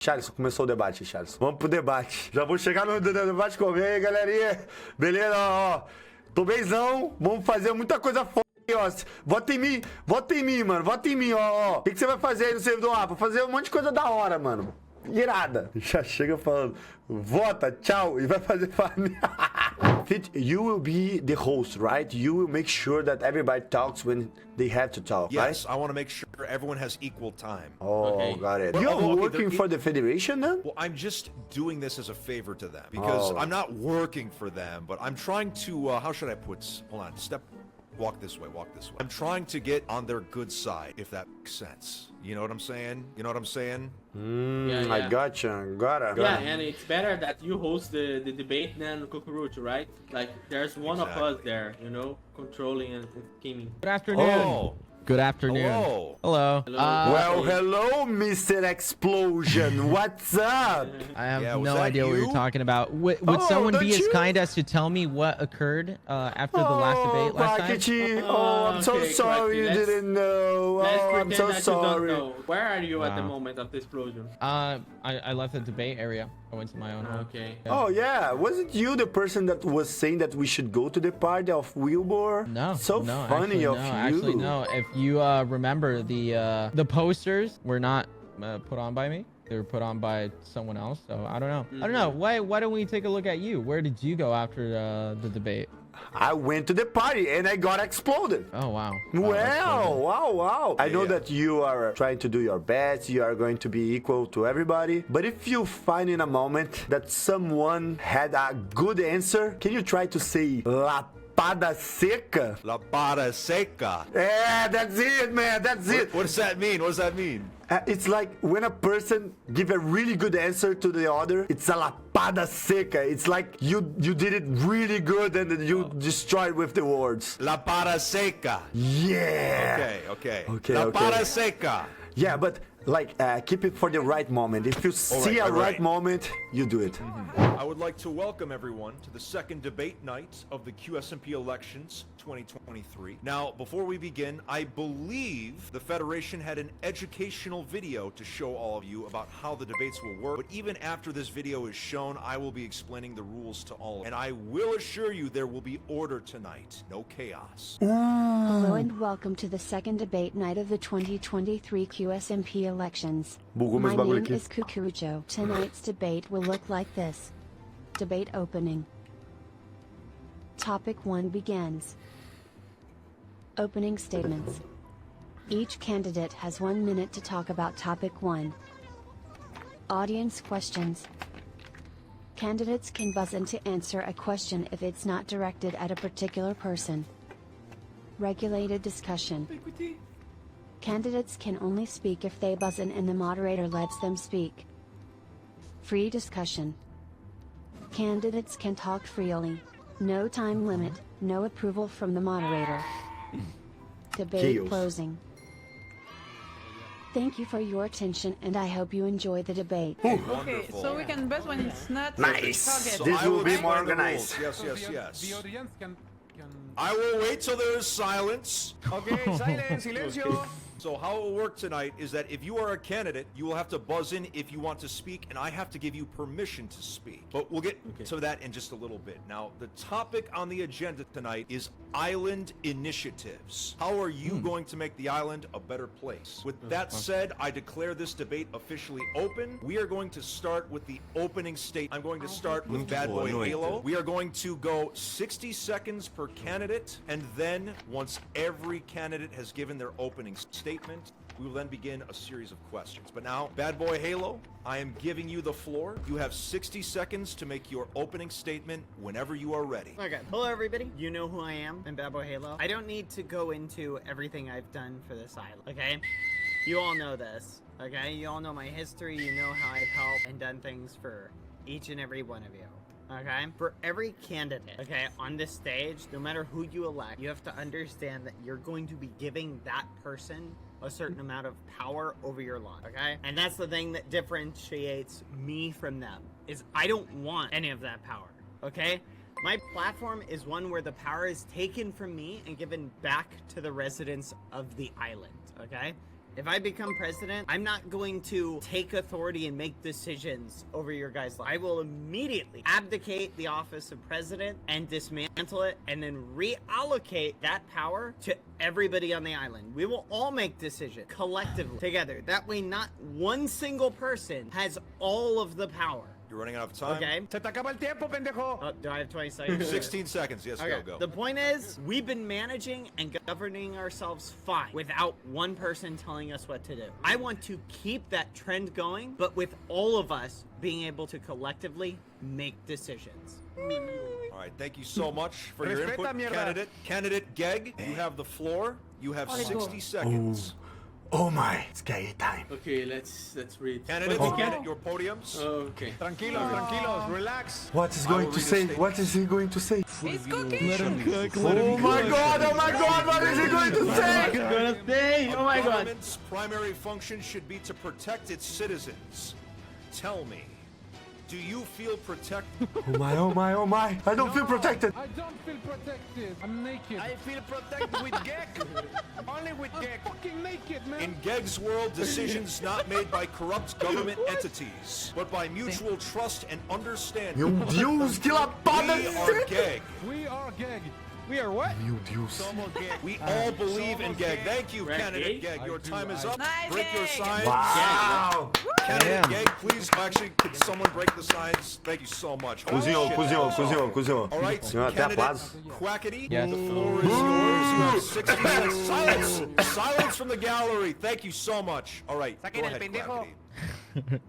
Charles, começou o debate, Charles. Vamos pro debate. Já vou chegar no debate com alguém, galerinha. Beleza, ó. Tô benzão. Vamos fazer muita coisa foda aí, ó. Vota em mim, mano. Vota em mim, ó. O que você vai fazer aí no servidor lá? Vou fazer um monte de coisa da hora, mano. Irada. Já chega falando, vota, tchau, e vai fazer família. Fit, you will be the host, right? You will make sure that everybody talks when they have to talk, right? Yes, I want to make sure everyone has equal time. Oh, Okay. got it. Well, You're although, okay, working for the Federation then? Well, I'm just doing this as a favor to them because Oh. I'm not working for them, but I'm trying to, how should I put, hold on, walk this way, walk this way. I'm trying to get on their good side, if that makes sense. You know what I'm saying? You know what I'm saying? Yeah. I gotcha. Gotta. Yeah, and it's better that you host the debate than Cockroach, right? Like, there's one of us there, you know, controlling and scheming. Good afternoon. Oh, Good afternoon. hello. Hello. Hello. Well, hello, Mr. Explosion. What's up? I have Yeah, was no that idea what you? you're talking about. Would Oh, someone be don't as you? kind as to tell me what occurred after the last debate last time? Quackity. Oh, I'm so Okay, sorry you Quacky, let's- didn't know. Let's Oh, I'm pretend so that you sorry. don't know. Where are you at the Wow. moment of the explosion? I left the debate area. I went to my own home. Okay. Oh yeah, wasn't you the person that was saying that we should go to the party of Wilbur? No, So no, funny actually, of no, you. Actually, no. If you remember, the posters were not put on by me. They were put on by someone else. So I don't know. I don't know. Why don't we take a look at you? Where did you go after the debate? I went to the party and I got exploded. Oh wow. Wow. I know Yeah. that you are trying to do your best, you are going to be equal to everybody. But if you find in a moment that someone had a good answer, can you try to say lapada seca? La para seca. Yeah, that's it, man. That's it. What does that mean? What does that mean? It's like when a person give a really good answer to the other, it's a lapada seca. It's like you did it really good and then you destroyed with the words. La para seca. Yeah. Okay. Okay, La okay. para seca. Yeah, but like keep it for the right moment. If you see a right moment, you do it. I would like to welcome everyone to the second debate night of the QSMP elections 2023. Now, before we begin, I believe the Federation had an educational video to show all of you about how the debates will work. But even after this video is shown, I will be explaining the rules to all. And I will assure you there will be order tonight. No chaos. Hello and welcome to the second debate night of the 2023 QSMP elections. Bugou meus My bagulho name aqui. is Kukurujo. Tonight's debate will look like this. Debate opening. Topic 1 begins. Opening statements. Each candidate has 1 minute to talk about topic 1. Audience questions. Candidates can buzz in to answer a question if it's not directed at a particular person. Regulated discussion. Candidates can only speak if they buzz in and the moderator lets them speak. Free discussion. Candidates can talk freely. No time limit, no approval from the moderator. Debate Chaos. closing. Thank you for your attention and I hope you enjoy the debate. Okay, Wonderful. so we can buzz when it's not Nice. target. So This I will be explain more the organized. rules. So Yes. The audience can I will wait till there is silence. Okay, silence, silencio. So how it will work tonight is that if you are a candidate, you will have to buzz in if you want to speak, and I have to give you permission to speak. But we'll get to that in just a little bit. Now, the topic on the agenda tonight is island initiatives. How are you going to make the island a better place? With that said, I declare this debate officially open. We are going to start with the opening state. I'm going to start with Bad Boy Halo. We are going to go 60 seconds per candidate, and then once every candidate has given their opening statement, we will then begin a series of questions. But now, Bad Boy Halo, I am giving you the floor. You have 60 seconds to make your opening statement whenever you are ready. Okay, hello everybody. You know who I am. I'm Bad Boy Halo. I don't need to go into everything I've done for this island, okay? You all know this, okay? You all know my history. You know how I've helped and done things for each and every one of you. Okay? For every candidate, okay, on this stage, no matter who you elect, you have to understand that you're going to be giving that person a certain amount of power over your life, okay? And that's the thing that differentiates me from them, is I don't want any of that power, okay? My platform is one where the power is taken from me and given back to the residents of the island, okay? If I become president, I'm not going to take authority and make decisions over your guys' life. I will immediately abdicate the office of president and dismantle it and then reallocate that power to everybody on the island. We will all make decisions collectively together. That way not one single person has all of the power. You're running out of time. Okay. Se te acaba el tiempo, pendejo. Do I have 20 seconds? 16 seconds. Yes, Okay. go. The point is, we've been managing and governing ourselves fine without one person telling us what to do. I want to keep that trend going, but with all of us being able to collectively make decisions. All right. Thank you so much for your Respeta, input, mierda. Candidate Geg. You have the floor. You have 60 seconds. Oh my, it's gay time. Okay, let's read. Candidate, What's the get your podiums. Okay. Tranquilos, relax. What is I will going to read a say? statement. What is he going to say? He's cooking. Let him cook. Oh my god, what is he going to say? Gonna say, oh my god. Government's primary function should be to protect its citizens. Tell me, do you feel protected? Oh my. I don't feel protected. I don't feel protected. I'm naked. I feel protected with Gek. Only with I'm Gek. fucking naked, man. In Geg's world, decisions not made by corrupt government entities, but by mutual trust and understanding. Meu Deus, que lapada We are Geg. We are gag. We are what? Meu Deus. We all believe in Somos Geg. Geg. Thank you, Right, candidate Geg? Geg. Your time is up. Nice, Break your Geg. signs. Wow. Candidate Damn. Geg, please, actually, could someone break the signs? Thank you so much. Cozinhou. All right, Senhor, até candidate aplausos. Quackity, Yes. the floor is yours. You have 60 seconds. Silence! Silence from the gallery. Thank you so much. All right, Saquen go el ahead, pendejo. Quackity.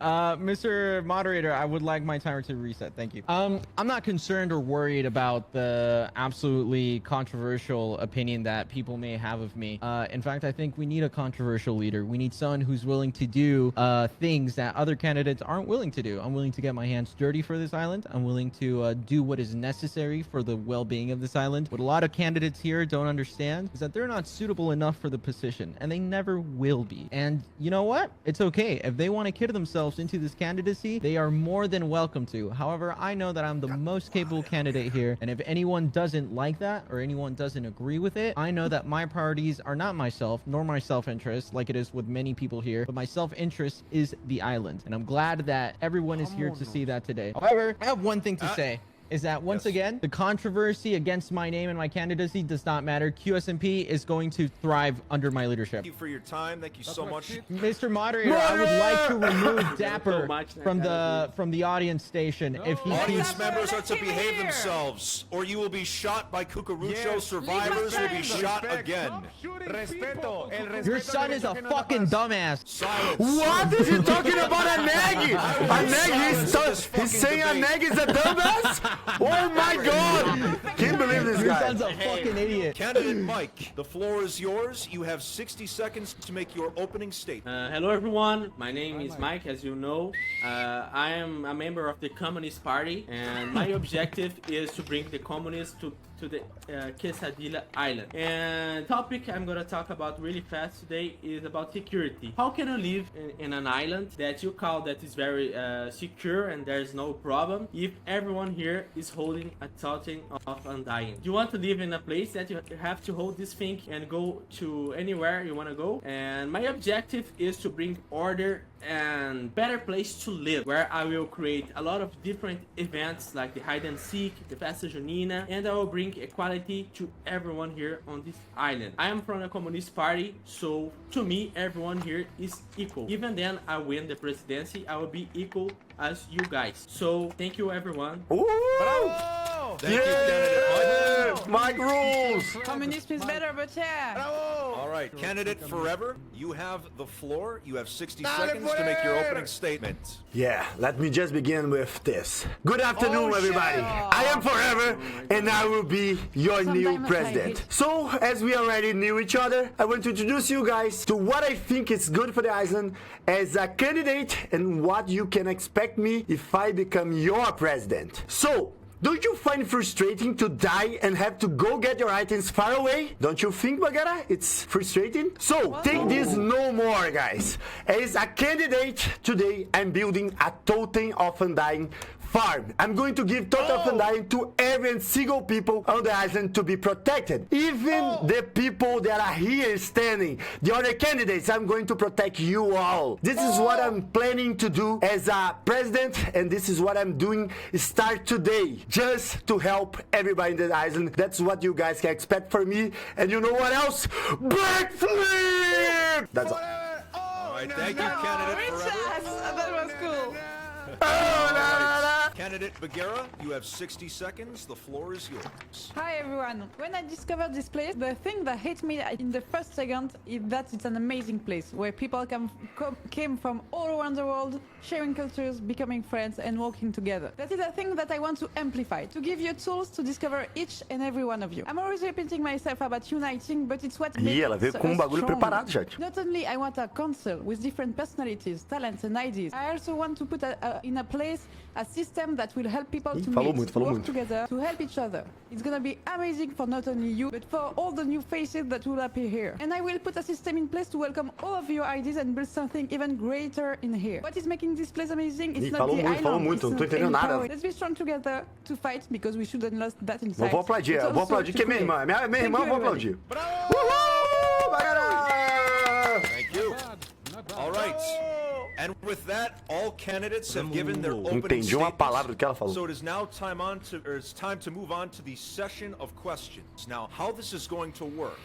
Mr. Moderator, I would like my timer to reset. Thank you. I'm not concerned or worried about the absolutely controversial opinion that people may have of me. In fact, I think we need a controversial leader. We need someone who's willing to do things that other candidates aren't willing to do. I'm willing to get my hands dirty for this island. I'm willing to do what is necessary for the well-being of this island. What a lot of candidates here don't understand is that they're not suitable enough for the position, and they never will be. And you know what? It's okay. If they want to kid themselves into this candidacy, they are more than welcome to. However, I know that I'm the most capable candidate here, and if anyone doesn't like that or anyone doesn't agree with it, I know that my priorities are not myself nor my self-interest like it is with many people here, but my self-interest is the island, and I'm glad that everyone is here to see that today. However, I have one thing to say. Is that once again, the controversy against my name and my candidacy does not matter. QSMP is going to thrive under my leadership. Thank you for your time. Thank you so much. Mr. Moderator, I would like to remove Dapper much, from the audience station if he Audience keeps. members are to Let him behave hear. themselves, or you will be shot by Cucurucho. Yes. Survivors will be Leave us shot Respect. again. Respeto. El respeto Your al son is derecho a ajeno fucking nada más. dumbass. Silence. What is he talking about a neg? A neg? He's saying a neg is a dumbass? Oh my god! Can't believe this Your guy. son's a fucking idiot. Candidate Mike, the floor is yours. You have 60 seconds to make your opening statement. Hello everyone, my name is Mike, as you know. I am a member of the Communist Party, and my objective is to bring the communists to the Quesadilla Island. And topic I'm gonna talk about really fast today is about security. How can you live in an island that you call that is very secure and there's no problem if everyone here is holding a totem of undying? You want to live in a place that you have to hold this thing and go to anywhere you want to go. And my objective is to bring order and better place to live, where I will create a lot of different events like the hide and seek, the festa junina, and I will bring equality to everyone here on this island. I am from a communist party, so to me everyone here is equal. Even then I win the presidency, I will be equal as you guys. So thank you everyone. Ooh. Bravo. Thank you, candidate Mike. Mike rules. Communism is better, but yeah. Bravo. All right, candidate Forever, you have the floor. You have 60 seconds to make your opening statement. Yeah, let me just begin with this. Good afternoon, Oh, everybody. shit. I am Forever, and I will be your new Sometimes I president. hate- So, as we already knew each other, I want to introduce you guys to what I think is good for the island as a candidate and what you can expect me if I become your president. So, don't you find it frustrating to die and have to go get your items far away? Don't you think, Bagara? It's frustrating? So, take this no more, guys. As a candidate today, I'm building a totem of undying farm. I'm going to give total funding to every single people on the island to be protected. Even the people that are here standing, the other candidates, I'm going to protect you all. This is what I'm planning to do as a president, and this is what I'm doing start today, just to help everybody in the island. That's what you guys can expect from me. And you know what else? Backflip! That's all. All right, thank you, candidate Forever. That was cool. Candidate Bagheera, you have 60 seconds. The floor is yours. Hi everyone. When I discovered this place, the thing that hit me in the first second is that it's an amazing place where people came from all around the world, sharing cultures, becoming friends, and working together. That is a thing that I want to amplify, to give you tools to discover each and every one of you. I'm always repeating myself about uniting, but it's what makes ela veio us com bagulho strong. preparado, gente. Not only I want a council with different personalities, talents, and ideas, I also want to put in a place a system that will help people to falou work muito. together, to help each other. It's gonna be amazing for not only you, but for all the new faces that will appear here. And I will put a system in place to welcome all of your ideas and build something even greater in here. What is making this place amazing? It's not the island. Falou muito, it's não tô not entendendo nada. empowering. Let's be strong together to fight because we shouldn't lose that inside. Eu vou aplaudir, It's also to que é minha create. irmã. Minha Thank irmã you, eu vou everybody. aplaudir. Uhul! Bagara! Thank you. Not bad. All right. And with that, all candidates have given their opening Entendi uma statements. palavra do que ela falou. So it is now it's time to move on to the session of questions. Now, how this is going to work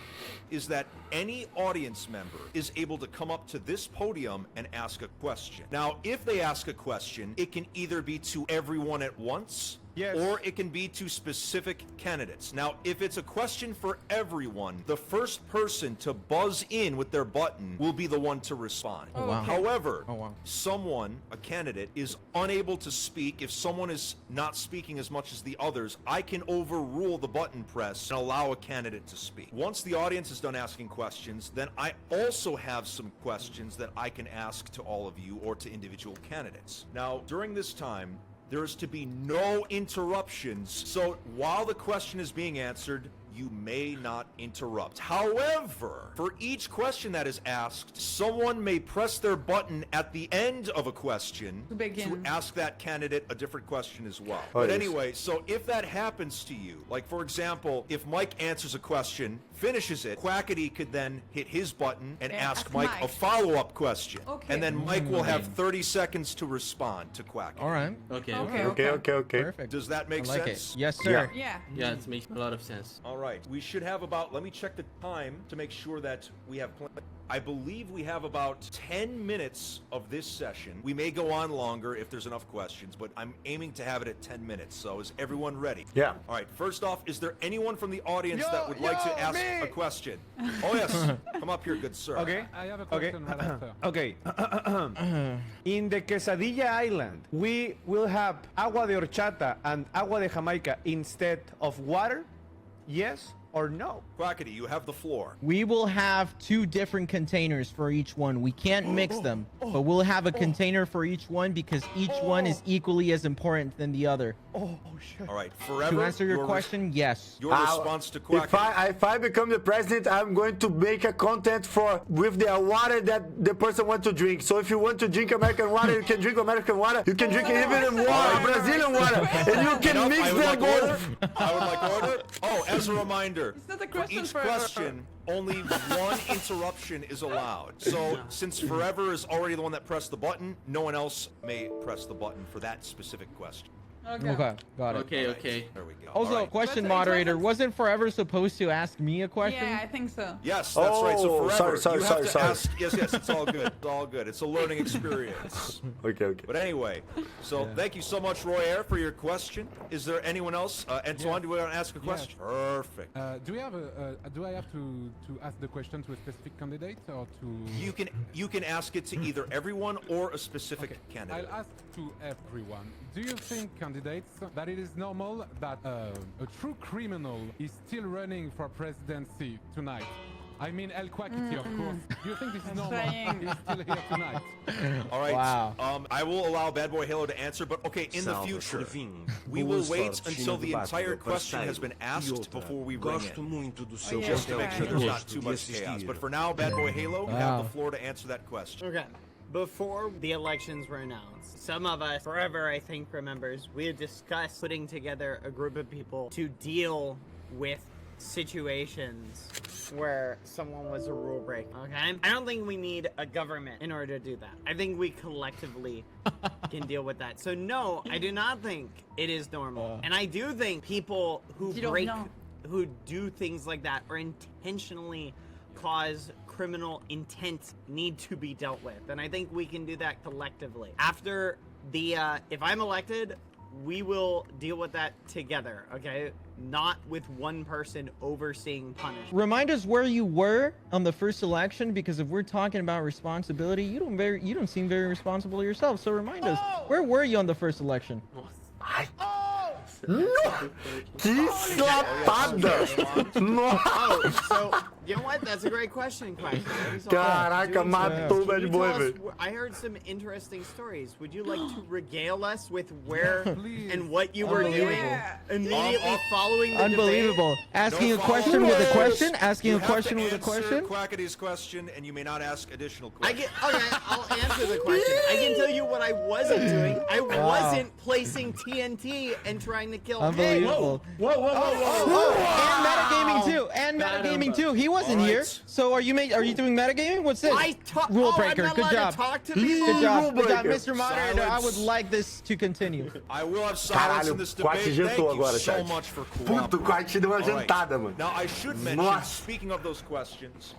is that any audience member is able to come up to this podium and ask a question. Now, if they ask a question, it can either be to everyone at once, Yes. or it can be to specific candidates. Now, if it's a question for everyone, the first person to buzz in with their button will be the one to respond. Oh, wow. However, Oh, wow. someone, a candidate, is unable to speak. If someone is not speaking as much as the others, I can overrule the button press and allow a candidate to speak. Once the audience is done asking questions, then I also have some questions that I can ask to all of you or to individual candidates. Now, during this time, there is to be no interruptions. So while the question is being answered, you may not interrupt. However, for each question that is asked, someone may press their button at the end of a question To begin. ask that candidate a different question as well. Oh, But yes. anyway, so if that happens to you, like for example, if Mike answers a question, finishes it, Quackity could then hit his button and ask Mike a follow-up question. Okay. And then Mike will have 30 seconds to respond to Quackity. All right. Okay. Okay. Perfect. Does that make I like sense? it. Yes, sir. Yeah. Yeah, it makes a lot of sense. All right. We should have about, let me check the time to make sure that we have I believe we have about 10 minutes of this session. We may go on longer if there's enough questions, but I'm aiming to have it at 10 minutes. So is everyone ready? Yeah. All right. First off, is there anyone from the audience Yo, that would like to yo, ask me. a question? Oh, yes. Come up here, good sir. Okay. I have a Okay. question right after. Okay. In the Quesadilla Island, we will have agua de horchata and agua de Jamaica instead of water? Yes or no? Quackity, you have the floor. We will have 2 different containers for each one. We can't mix them, but we'll have a container for each one because each one is equally as important than the other. Oh, shit. All right. Forever. To answer your question, yes. Your response to If Quackity. if I become the president, I'm going to make a content with the water that the person wants to drink. So if you want to drink American water, you can drink American water. You can drink even water, Brazilian water, and you can Enough, mix I would them like both. order. I would like order. Oh, as a reminder, It's not a for question each for question, only one interruption is allowed. So since Forever is already the one that pressed the button, no one else may press the button for that specific question. Okay, got it. Okay. There we go. Also, All right. question But it moderator, wasn't- wasn't Forever supposed to ask me a question? Yeah, I think so. Yes, that's right. So Oh, Forever, sorry, you have to sorry. ask. Yes, it's all good. It's all good. It's a learning experience. Okay. But anyway, so thank you so much, Roy Air, for your question. Is there anyone else? Antoine, do you want to ask a question? Perfect. Do I have to ask the question to a specific candidate or to? You can ask it to either everyone or a specific candidate. I'll ask to everyone. Do you think, candidates, that it is normal that a true criminal is still running for presidency tonight? I mean, El Quackity, of course. Do you think this is normal? Trying. He's still here tonight. All right. Wow. I will allow Bad Boy Halo to answer, but okay, in the future, we will wait until the entire question has been asked before we ring in. Just to make sure there's not too much chaos. But for now, Bad Boy Halo, you have the floor to answer that question. Okay. Before the elections were announced, some of us, Forever, I think, remembers, we had discussed putting together a group of people to deal with situations where someone was a rule breaker, okay? I don't think we need a government in order to do that. I think we collectively can deal with that. So no, I do not think it is normal. And I do think people who who do things like that or intentionally cause criminal intent need to be dealt with. And I think we can do that collectively. After the, if I'm elected, we will deal with that together, okay? Not with one person overseeing punishment. Remind us where you were on the first election, because if we're talking about responsibility, you don't seem very responsible yourself. So remind us, where were you on the first election? No! Que slapada! Oh, so, you know what? That's a great question, Caraca, matou Can de you boi, tell us velho. I heard some interesting stories. Would you like to regale us with where and what you were doing immediately following the Unbelievable. Asking a question with a question? Asking a question with a question? Quackity's question, and you may not ask additional questions. Okay, I'll answer the question. I can tell you what I wasn't doing. I wasn't placing TNT and trying to kill Unbelievable. Whoa, whoa, whoa, whoa, Oh, and whoa! metagaming too. And metagaming too. He wasn't All right. here. So are you doing metagaming? What's this? Rule breaker. I'm not Good allowed job. to talk to Good people. job. Good job, breaker. Mr. Moderator. I would Silence. like this to continue. I will have silence in this debate. quase Thank jantou you agora, so chat. much for Puto, cooperating. quase te deu uma All right. jantada, mano. Now, I should mention, Nossa. speaking of those questions,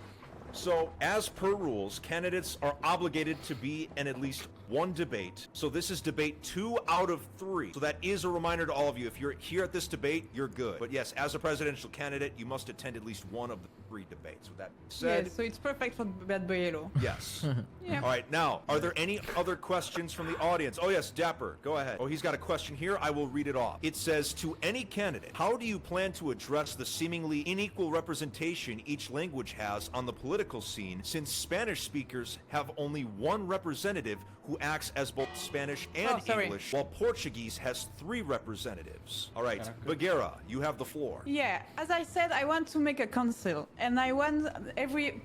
so as per rules, candidates are obligated to be in at least one debate. So this is debate 2 out of 3. So that is a reminder to all of you. If you're here at this debate, you're good. But yes, as a presidential candidate, you must attend at least one of the 3 debates. With that said, Yes, so it's perfect for Bad Boy Yellow. yes. Yeah. All right, now, are there any other questions from the audience? Oh, yes, Dapper, go ahead. Oh, he's got a question here. I will read it off. It says, to any candidate, how do you plan to address the seemingly unequal representation each language has on the political scene, since Spanish speakers have only one representative who acts as both Spanish and English, while Portuguese has 3 representatives? All right, Bagheera, you have the floor. Yeah, as I said, I want to make a council, and I want every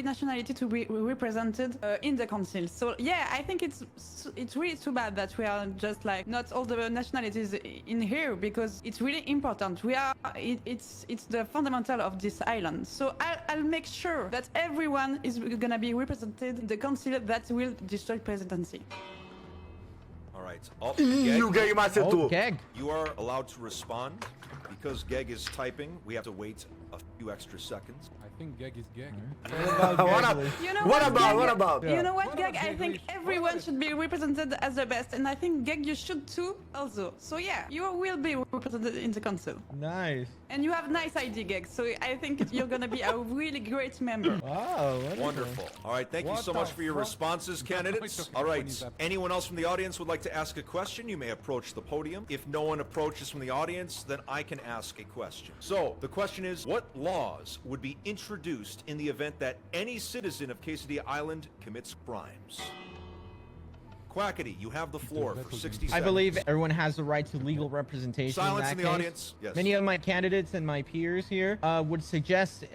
nationality to be represented in the council. So yeah, I think it's really too bad that we are just like not all the nationalities in here, because it's really important. It's the fundamental of this island. So I'll make sure that everyone is gonna be represented in the council that will destroy presidency. All right. Ih, o Gang macetou. Gag. You are allowed to respond. Because Geg is typing, we have to wait a few extra seconds. I think Geg is Geg. You know What about? Geg? What about? You know what, What Geg? about I think English? everyone should be represented as the best, and I think Geg, you should too, also. So yeah, you will be represented in the council, Nice. and you have nice idea, Geg. So I think you're gonna be a really great member. Wow. Wonderful. All right, thank you What so the much for your fuck? responses, candidates. All right, anyone else from the audience would like to ask a question, you may approach the podium. If no one approaches from the audience, then I can ask a question. So, the question is, what laws would be introduced in the event that any citizen of Quesadilla Island commits crimes? Quackity, you have the floor for 60 seconds. I believe everyone has the right to legal representation. Silence in in that the case. audience. Yes. Many of my candidates and my peers here would suggest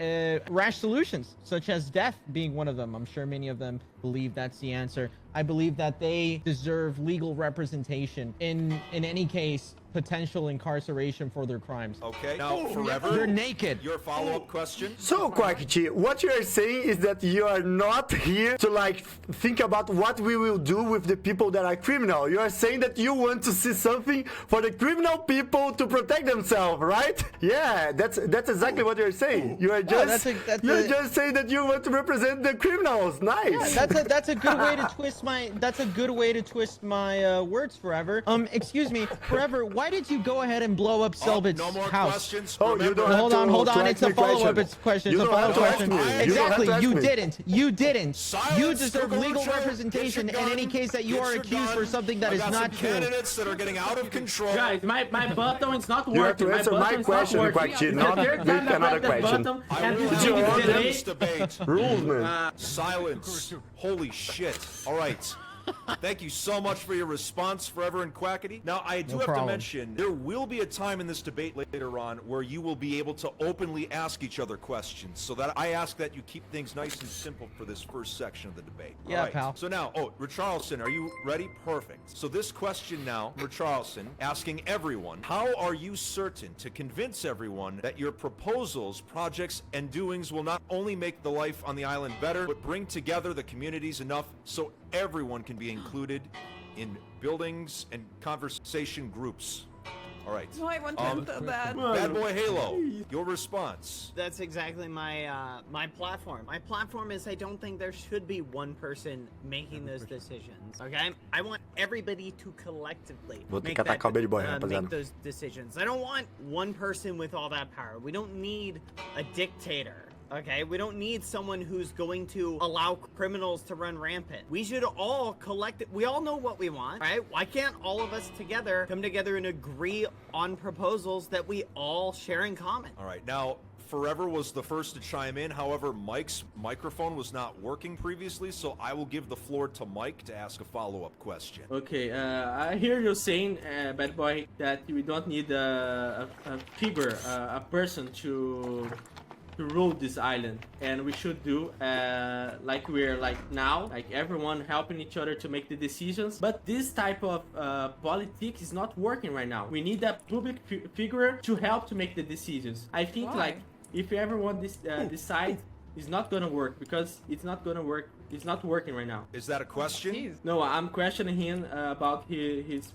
rash solutions, such as death being one of them. I'm sure many of them believe that's the answer. I believe that they deserve legal representation in any case, potential incarceration for their crimes. Okay. Now, Forever, You're naked. your follow-up question. So, Quackity, what you are saying is that you are not here to like think about what we will do with the people that are criminal. You are saying that you want to see something for the criminal people to protect themselves, right? Yeah, that's exactly what you're saying. You are just you're just saying that you want to represent the criminals. Nice. Yeah, that's a good way to twist my words, Forever. Excuse me, Forever. Why did you go ahead and blow up Selbit's no more house? questions. Oh, you Remember- don't have Hold to on. It's a ask me follow-up question. It's a You don't have follow-up to ask question. me. You don't have Exactly. to ask You me. didn't. You didn't. Silence, You deserve Cucaracha. legal Get representation your in any gun. case that you Get are your accused gun. for something that I is got not some true. candidates that are getting out of control. Guys, my button is not You have to working. answer my button is question, not working. Quackity, not The third make time I another press the question. button, I and will this end thing is this delayed. debate. Rules, man. Silence. Holy shit. All right. Thank you so much for your response, Forever and Quackity. Now, I do have problem. to mention, there will be a time in this debate later on where you will be able to openly ask each other questions. So that I ask that you keep things nice and simple for this first section of the debate. Yeah, All right. pal. So now, Richarlison, are you ready? Perfect. So this question now, Richarlison, asking everyone, how are you certain to convince everyone that your proposals, projects, and doings will not only make the life on the island better, but bring together the communities enough so everyone can be included in buildings and conversation groups? All right. No, I want to enter that. Bad Boy Halo, your response. That's exactly my my platform. My platform is I don't think there should be one person making those decisions. Okay, I want everybody to collectively Vou ter make, que atacar o Bad Boy, make rapaziada. those decisions. I don't want one person with all that power. We don't need a dictator. Okay, we don't need someone who's going to allow criminals to run rampant. We should all we all know what we want, right? Why can't all of us together come together and agree on proposals that we all share in common? All right. Now, Forever was the first to chime in. However, Mike's microphone was not working previously, so I will give the floor to Mike to ask a follow-up question. Okay, I hear you saying, Bad Boy, that we don't need a figure, a person to rule this island, and we should do like we're like now, like everyone helping each other to make the decisions. But this type of politics is not working right now. We need a public figure to help to make the decisions. I think Why? like if everyone decide, it's not gonna work, because it's not gonna work. It's not working right now. Is that a question? Jeez. No, I'm questioning him about his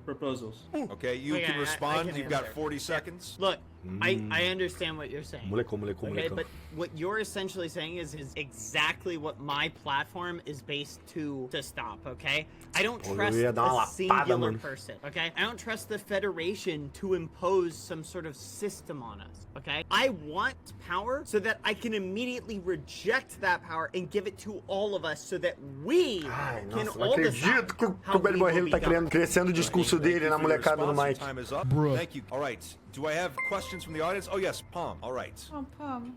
proposals. Okay, you Okay, can I respond. can You've got answer. 40 seconds. Look, I understand what you're saying. Molecão. Okay, but what you're essentially saying is exactly what my platform is based to stop, okay? I don't Pô, eu trust ia dar uma a lapada, singular mano. person, okay? I don't trust the Federation to impose some sort of system on us, okay? I want power so that I can immediately reject that power and give it to all of us so that we Ai, can nossa, não all decide acredito que o how Bad we Boy will Halo be tá governed. crescendo o discurso Thank dele you na for your molecada do response. Your Mike. time is up. Bruh. Thank you. All right. Do I have questions from the audience? Oh, yes, Palm. All right. Pom.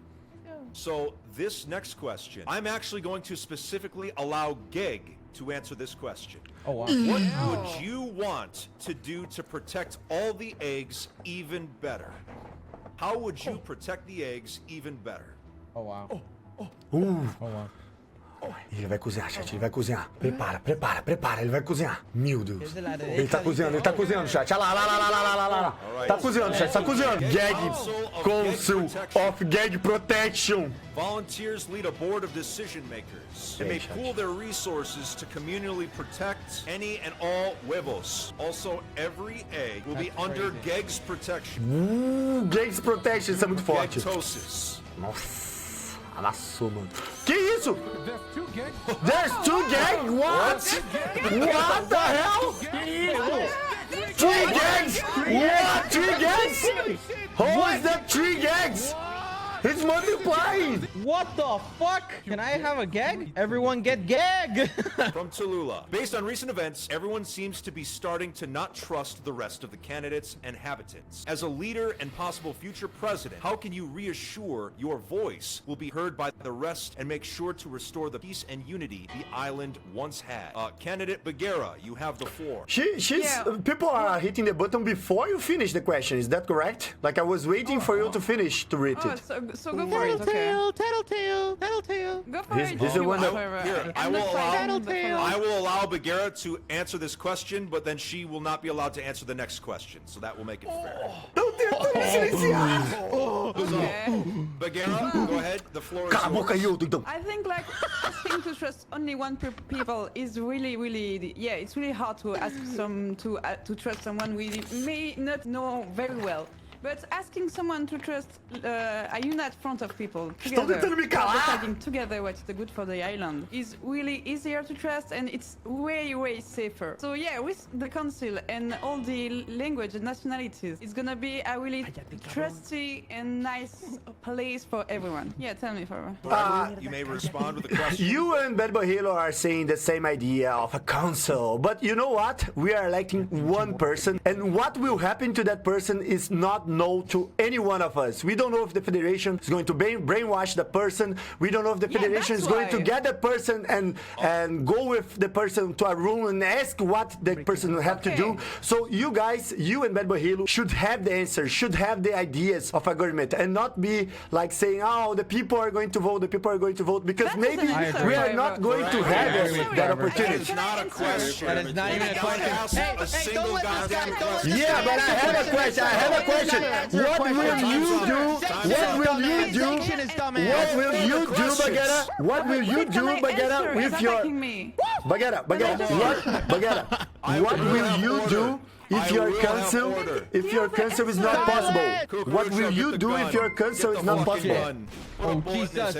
So this next question, I'm actually going to specifically allow Geg to answer this question. Oh wow. What would you want to do to protect all the eggs even better? How would you protect the eggs even better? Oh wow. Uh, Oh wow. ele vai cozinhar, chat, ele vai cozinhar. Prepara, ele vai cozinhar. Meu Deus. Ele tá cozinhando, chat. Olha lá. Tá cozinhando, chat, tá cozinhando. Gag Council of Gag Protection. Volunteers lead a board of decision makers and may pool their resources to communally protect any and all huevos. Also, every egg will be under Geg's protection. Gags Protection, isso é muito forte. Gegtosis. Nossa, amassou, mano. Que isso? There's two gags. There's two gags? What? What the hell? Three gags? What? Three gags? How is that three gags? It's multiplying. What the fuck? Can I have a gag? Everyone get gag. From Tallulah. Based on recent events, everyone seems to be starting to not trust the rest of the candidates and habitants. As a leader and possible future president, how can you reassure your voice will be heard by the rest and make sure to restore the peace and unity the island once had? Candidate Bagheera, you have the floor. People are hitting the button before you finish the question. Is that correct? Like I was waiting for you to finish to read Oh, it. so go for it, okay? Tattletale. Go for This it. is the one that- Forever. Here, I I'm will not allow- fighting the Tattletale. I will allow Bagheera to answer this question, but then she will not be allowed to answer the next question, so that will make it fair. Não tenta me silenciar. Okay. Bagheera, go ahead. The floor is Cala a boca aí, yours. ô doidão. I think like asking to trust only one people is really yeah, it's really hard to ask some to trust someone we may not know very well. But asking someone to trust a unite front of people Estão together, tentando me calar. deciding together what's the good for the island is really easier to trust, and it's way safer. So yeah, with the council and all the language and nationalities, it's gonna be a really trusty and nice place for everyone. Yeah, tell me, Forever. You may respond with a question. You and Bad Boy Halo are saying the same idea of a council, but you know what? We are electing one person, and what will happen to that person is not know to any one of us. We don't know if the federation is going to brainwash the person. We don't know if the federation is going to get the person and go with the person to a room and ask what the person will have to do. So you guys, you and Bad Boy Halo should have the answers, should have the ideas of a government, and not be like saying, oh, the people are going to vote, the people are going to vote, because maybe we are not going to have that opportunity. It's not a question. That is not even a question. Hey, a single goddamn question. Yeah, but I have a question. I have a question. What will you do? What will you do? What will you do, Bagheera? What will you do, Bagheera, with your Bagheera? What will you do if your cancel is not possible? What will you do if your cancel is not possible? Oh, Jesus.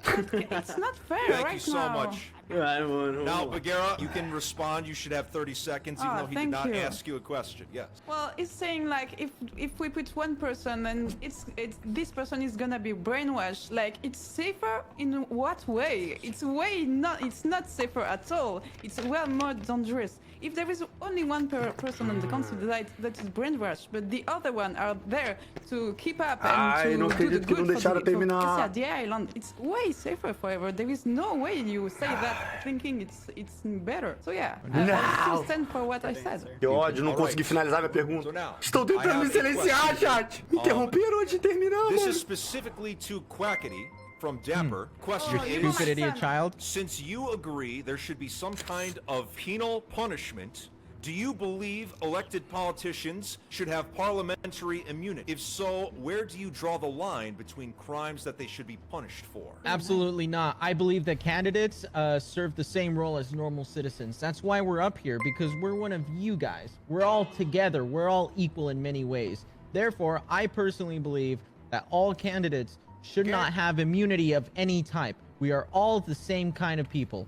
It's not fair Thank right you so now. much. Now, Bagheera, you can respond. You should have 30 seconds, even though he did thank not you. ask you a question. Yes. Well, it's saying like if we put one person and it's this person is gonna be brainwashed, like it's safer in what way? It's not safer at all. It's well more dangerous. If there is only one person on the council that is brainwashed, but the other one are there to keep up and não to do the acredito que não good deixaram for terminar. the island, it's way safer forever. There is no way you say that thinking it's better. So yeah, I still stand for what I said. Que ódio, não consegui finalizar minha pergunta. Estou tentando me silenciar, chat. Me interromperam antes de terminar, This mano. is specifically to Quackity from Dapper. Question is, Stupid idiot child. since you agree there should be some kind of penal punishment, do you believe elected politicians should have parliamentary immunity? If so, where do you draw the line between crimes that they should be punished for? Absolutely not. I believe that candidates serve the same role as normal citizens. That's why we're up here, because we're one of you guys. We're all together. We're all equal in many ways. Therefore, I personally believe that all candidates should not have immunity of any type. We are all the same kind of people.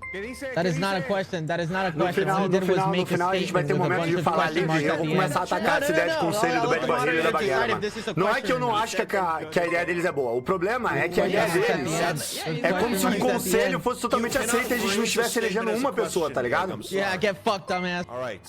That is not a question. That is not a question. All he did was make a a gente vai statement ter with a momento bunch de of falar question livre. marks Eu at vou the começar a end. atacar essa ideia de conselho do Bad Boy Halo e da Bagheera, mano. Não é que eu não acho que a ideia deles é boa. O problema é que a ideia deles é como se o conselho fosse totalmente aceito e a gente não estivesse elegendo uma pessoa, tá ligado? Yeah, get fucked, dumbass. All right.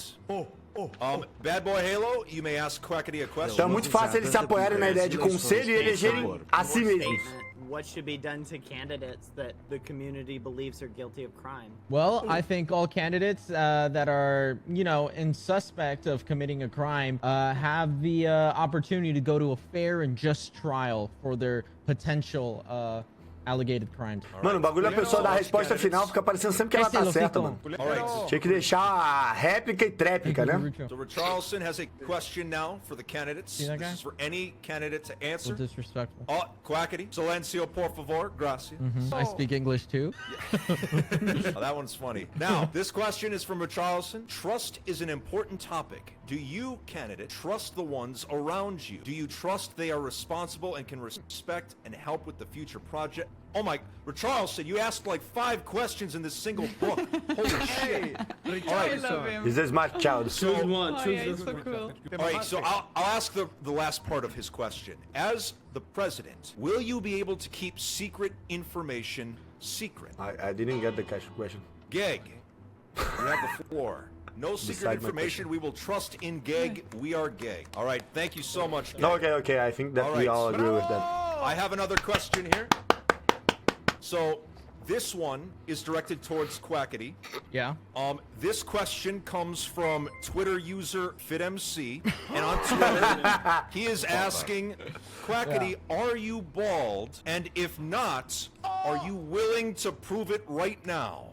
Bad Boy Halo, you may ask Quackity a question. Então é muito fácil eles se apoiarem na ideia de conselho e elegerem a si mesmos. What should be done to candidates that the community believes are guilty of crime? Well, I think all candidates that are, you know, in suspect of committing a crime have the opportunity to go to a fair and just trial for their potential alleged crimes. Mano, o bagulho é a pessoa dar a resposta final, fica parecendo sempre que ela tá certa, mano. All right. Tinha que deixar a réplica e tréplica, né? So Richarlison has a question now for the candidates. See that guy? This is for any candidate to So answer. disrespectful. Oh, Quackity. Silencio, por favor. Gracias. I speak English too. Oh, that one's funny. Now, this question is from Richarlison. Trust is an important topic. Do you, candidate, trust the ones around you? Do you trust they are responsible and can respect and help with the future project? Oh my, Richarlison, you asked like 5 questions in this single book. Holy shit. All I right, love him. He's a smart child. Choose one. Oh, Choose yeah, this it's so one. cool. all right, so I'll ask the last part of his question. As the president, will you be able to keep secret information secret? I didn't get the question. Geg, you have the floor. No secret Beside my information. We will trust in Geg. We are Geg. All right, thank you so much, Geg. Okay, I think that we all agree with that. I have another question here. So this one is directed towards Quackity. Yeah. This question comes from Twitter user FitMC, and on Twitter, he is asking, Quackity, are you bald? And if not, are you willing to prove it right now?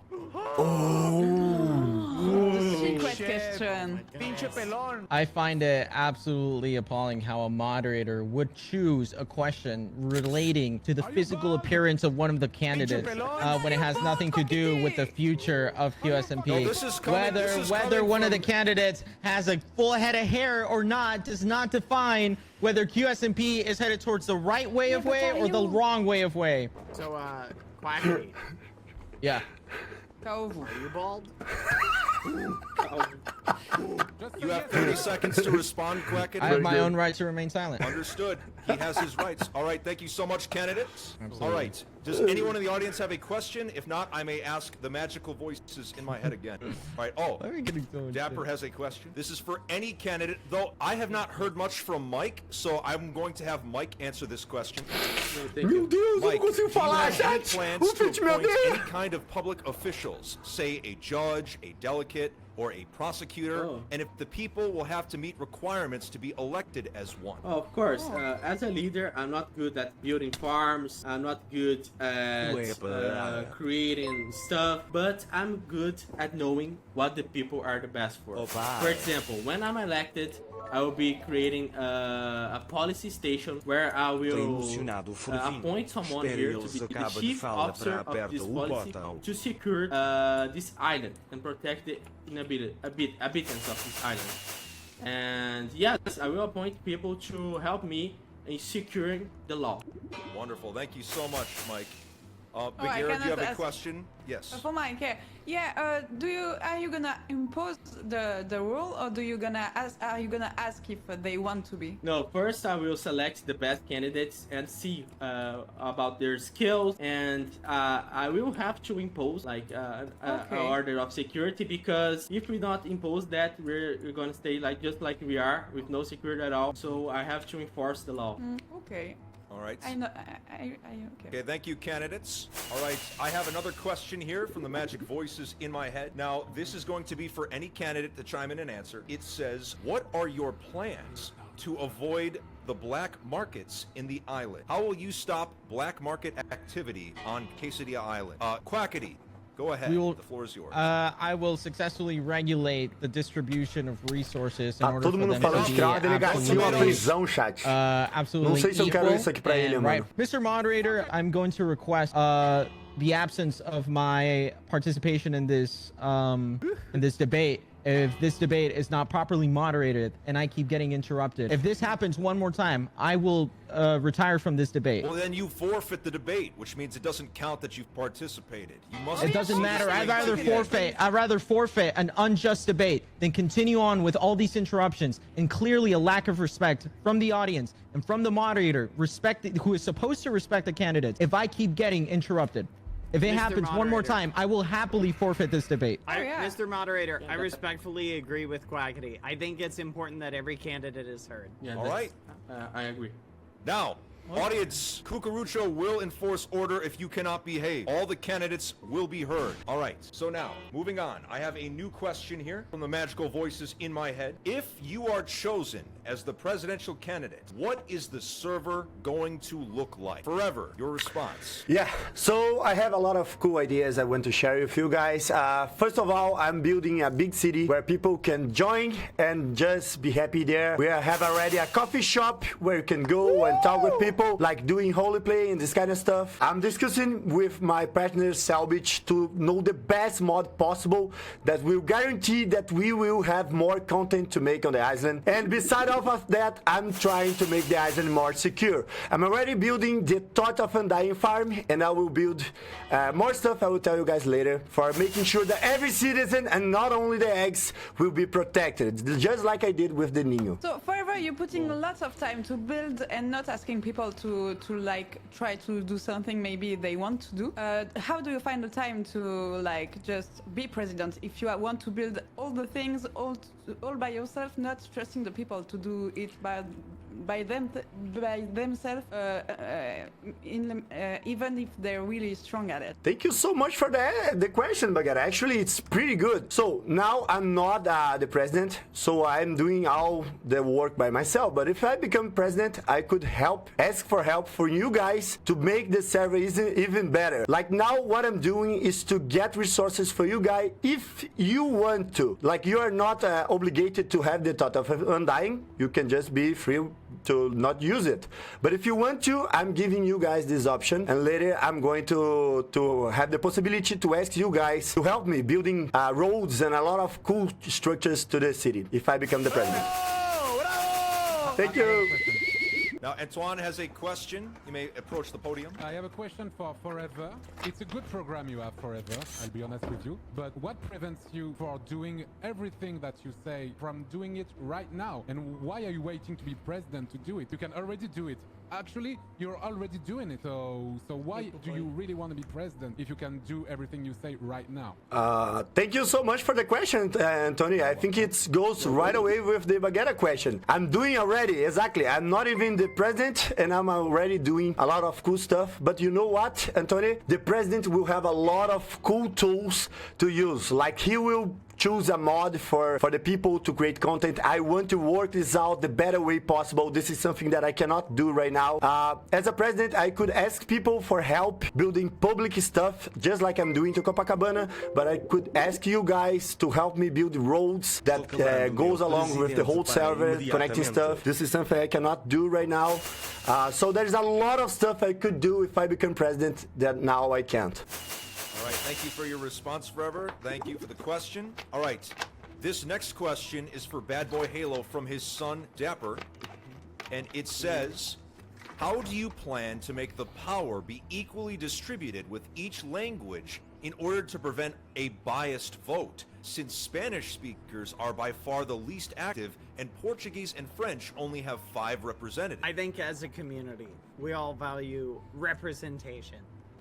Secret question. Pinche pelón. I find it absolutely appalling how a moderator would choose a question relating to the physical appearance of one of the candidates when it has nothing to do with the future of QSMP. No, this is coming- this is Whether coming one of the from- candidates has a full head of hair or not does not define whether QSMP is headed towards the right way of way or the wrong way of way. So, Quackity, Yeah. Calvo. are you bald? Just You say have yes. 30 seconds to respond, Quackity. I have my own right to remain silent. Understood. He has his rights. All right, thank you so much, candidates. All right, does anyone in the audience have a question? If not, I may ask the magical voices in my head again. All right, Why are we getting so much Dapper shit? has a question. This is for any candidate, though I have not heard much from Mike, so I'm going to have Mike answer this question. Thank Meu you. Deus, eu não Mike, consigo do you falar, have any chat. plans O to Fit me appoint any odeia. kind of public officials, say a judge, a delegate, or a prosecutor, Oh. and if the people will have to meet requirements to be elected as one? Oh, of course. As a leader, I'm not good at building farms. I'm not good at creating stuff, but I'm good at knowing what the people are the best for. For example, when I'm elected, I will be creating a policy station where I will appoint someone here to be the chief officer of this policy to secure this island and protect the inhabitants of this island. And yes, I will appoint people to help me in securing the law. Wonderful. Thank you so much, Mike. I Bagheera, do you have a cannot ask- question? Yes. For Mike, yeah. Are you gonna impose the rule, or are you gonna ask if they want to be? No, first I will select the best candidates and see about their skills, and I will have to impose like an order of security, because if we not impose that, we're gonna stay like just like we are with no security at all. So I have to enforce the law. Okay. All right. I know. Okay. Okay, thank you, candidates. All right, I have another question here from the magic voices in my head. Now, this is going to be for any candidate to chime in and answer. It says, what are your plans to avoid the black markets in the island? How will you stop black market activity on Quesadilla Island? Quackity, go ahead. We will- The floor is yours. I will successfully regulate the distribution of resources in Tá order todo for mundo them falando to de be criar uma delegacia ou uma absolutely, prisão, chat. absolutely Não sei se eu quero equal isso aqui pra ele, and mano. Mr. Moderator, I'm going to request the absence of my participation in this debate. If this debate is not properly moderated and I keep getting interrupted, if this happens one more time, I will retire from this debate. Well, then you forfeit the debate, which means it doesn't count that you've participated. You must. It doesn't matter. I'd rather Okay. forfeit an unjust debate than continue on with all these interruptions and clearly a lack of respect from the audience and from the moderator, who is supposed to respect the candidates. If I keep getting interrupted, if it Mr. happens one more Moderator. time, I will happily forfeit this debate. Mr. Moderator, I respectfully agree with Quackity. I think it's important that every candidate is heard. Yeah, All that's- right. I agree. Now, audience, Cucurucho will enforce order if you cannot behave. All the candidates will be heard. All right, so now, moving on. I have a new question here from the magical voices in my head. If you are chosen as the presidential candidate, what is the server going to look like? Forever, your response. Yeah, so I have a lot of cool ideas I want to share with you guys. First of all, I'm building a big city where people can join and just be happy there. We have already a coffee shop where you can go and talk with people, like doing holy play and this kind of stuff. I'm discussing with my partner Selbich to know the best mod possible that will guarantee that we will have more content to make on the island. And besides of that, I'm trying to make the island more secure. I'm already building the Thought of Undying farm, and I will build more stuff I will tell you guys later for making sure that every citizen and not only the eggs will be protected, just like I did with the Nino. So forever, you're putting lots of time to build and not asking people to like try to do something maybe they want to do. How do you find the time to like just be president if you want to build all the things all by yourself, not trusting the people to do it by themselves, even if they're really strong at it? Thank you so much for the question, Bagheera. Actually, it's pretty good. So now I'm not the president, so I'm doing all the work by myself. But if I become president, I could ask for help for you guys to make the server even better. Like now, what I'm doing is to get resources for you guys if you want to. Like you are not obligated to have the Thought of Undying. You can just be free to not use it. But if you want to, I'm giving you guys this option, and later I'm going to have the possibility to ask you guys to help me building roads and a lot of cool structures to the city if I become the president. Thank you. Now, Antoine has a question. You may approach the podium. I have a question for Forever. It's a good program you have, Forever, I'll be honest with you. But what prevents you from doing everything that you say from doing it right now? And why are you waiting to be president to do it? You can already do it. Actually, you're already doing it. So why do you really want to be president if you can do everything you say right now? Thank you so much for the question, Anthony. I think it goes right away with the Baguetta question. I'm doing already, exactly. I'm not even the president, and I'm already doing a lot of cool stuff. But you know what, Anthony? The president will have a lot of cool tools to use. Like he will choose a mod for the people to create content. I want to work this out the better way possible. This is something that I cannot do right now. As a president, I could ask people for help building public stuff, just like I'm doing to Copacabana, but I could ask you guys to help me build roads that goes along with the whole server, connecting stuff. This is something I cannot do right now. So there's a lot of stuff I could do if I become president that now I can't. All right, thank you for your response, Forever. Thank you for the question. All right, this next question is for Bad Boy Halo from his son, Dapper. And it says, how do you plan to make the power be equally distributed with each language in order to prevent a biased vote, since Spanish speakers are by far the least active and Portuguese and French only have 5 representatives? I think as a community, we all value representation.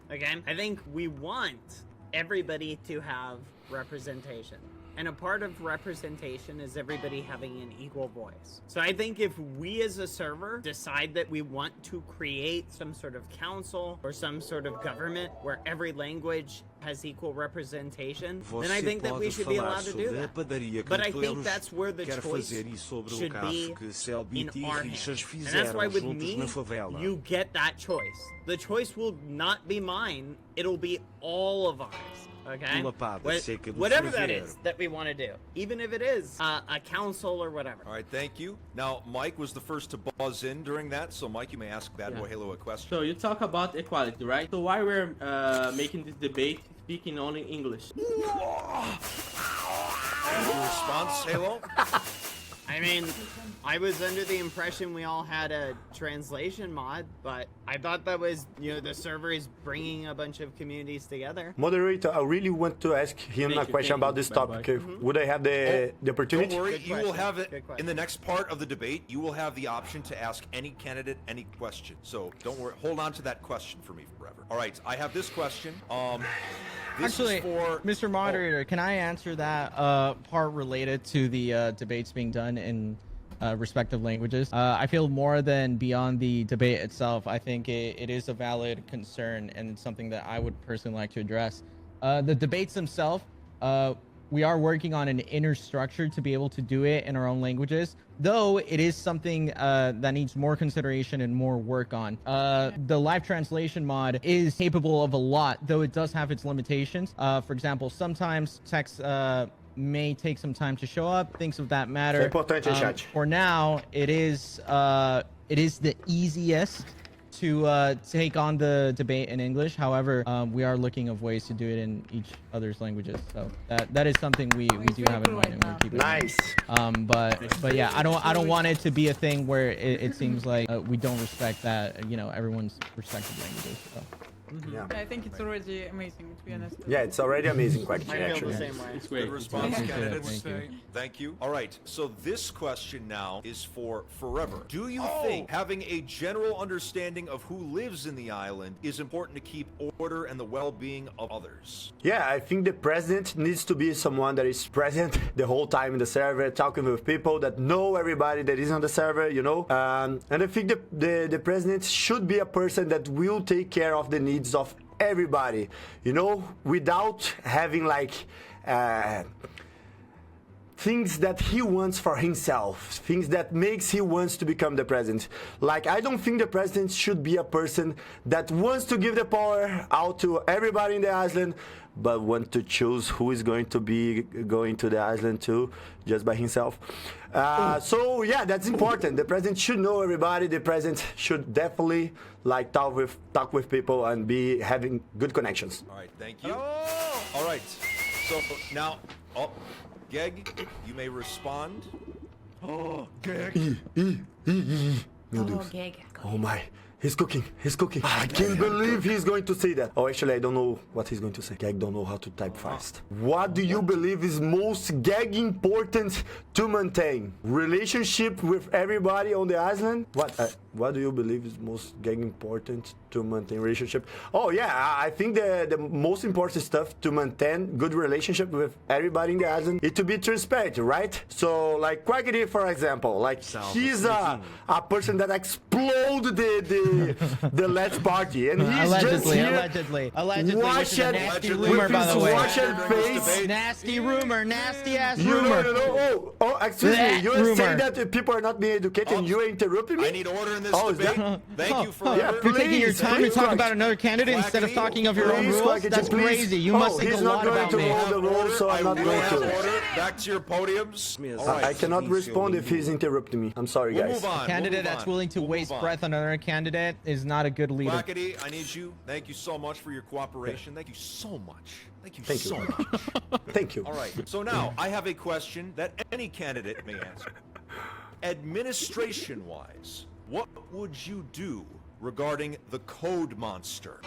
Okay? I think we want everybody to have representation. And a part of representation is everybody having an equal voice. So I think if we as a server decide that we want to create some sort of council or some sort of government where every language has equal representation, then I think that we should be allowed to do that. But I think that's where the choice should be in our hands. And that's why with me, you get that choice. The choice will not be mine, it'll be all of ours. Okay? Whatever that is that we want to do. Even if it is a council or whatever. All right, thank you. Now, Mike was the first to buzz in during that, so Mike, you may ask Bad Boy Halo a question. So you talk about equality, right? So why we're making this debate speaking only English? Your response, Halo? I mean, I was under the impression we all had a translation mod, but I thought that was, the server is bringing a bunch of communities together. Moderator, I really want to ask him a question about this topic. Would I have the opportunity? Don't worry, you will have it in the next part of the debate. You will have the option to ask any candidate any question. So don't worry, hold on to that question for me forever. All right, I have this question. This Actually, is for Mr. Moderator, can I answer that part related to the debates being done in respective languages? I feel more than beyond the debate itself. I think it is a valid concern and something that I would personally like to address. The debates themselves, we are working on an inner structure to be able to do it in our own languages, though it is something that needs more consideration and more work on. The live translation mod is capable of a lot, though it does have its limitations. For example, sometimes text may take some time to show up, things of that matter. For now, it is the easiest to take on the debate in English. However, we are looking of ways to do it in each other's languages. So that is something we do have in mind and we're keeping nice. But yeah, I don't want it to be a thing where it seems like we don't respect that, everyone's respective languages. So. Yeah. I think it's already amazing, to be honest. Yeah, it's already amazing question, I feel actually. the same way. It's great. Good response, candidates. Thank you. Thank you. All right, so this question now is for Forever. Do you think having a general understanding of who lives in the island is important to keep order and the well-being of others? Yeah, I think the president needs to be someone that is present the whole time in the server, talking with people that know everybody that is on the server, And I think the president should be a person that will take care of the needs of everybody, without having things that he wants for himself, things that makes he wants to become the president. I don't think the president should be a person that wants to give the power out to everybody in the island, but want to choose who is going to be going to the island too, just by himself. So yeah, that's important. The president should know everybody. The president should definitely talk with people and be having good connections. All right, thank you. All right, so now, Geg, you may respond. Oh, Meu Oh, Deus. gag. Oh my. He's cooking. He's cooking. I can't believe he's going to say that. Oh, actually, I don't know what he's going to say. Gag don't know how to type fast. What do you believe is most gag important to maintain? Relationship with everybody on the island? What do you believe is most gag important to maintain relationship? Oh yeah, I think the most important stuff to maintain good relationship with everybody in the island is to be transparent, right? So like Quackity, for example, like he's a person that exploded the last party, and he's just here allegedly, which is a nasty with rumor, by his the way. washed face. Nasty rumor, nasty ass You rumor. know, excuse me. You were saying that people are not being educated, and you are interrupting me. I need order in this Oh, is debate. that- Thank you, yeah, Forever. You're taking your Please, time to please, talk Quack. about another candidate instead of talking of your own Please, rules? Quackity, That's please. crazy. You must think he's a not lot going about to me. roll the rules, so I'm not going to. Order. Back to your podiums. All right. I cannot respond if he's interrupting me. I'm sorry, We'll guys. move on. Candidate We'll move that's on. willing to We'll waste move on. breath on another candidate is not a good leader. Quackity, I need you. Thank you so much for your cooperation. Thank you so much. Thank you Thank you. so much. Thank you. All right. So now I have a question that any candidate may answer. Administration-wise, what would you do regarding the code monster?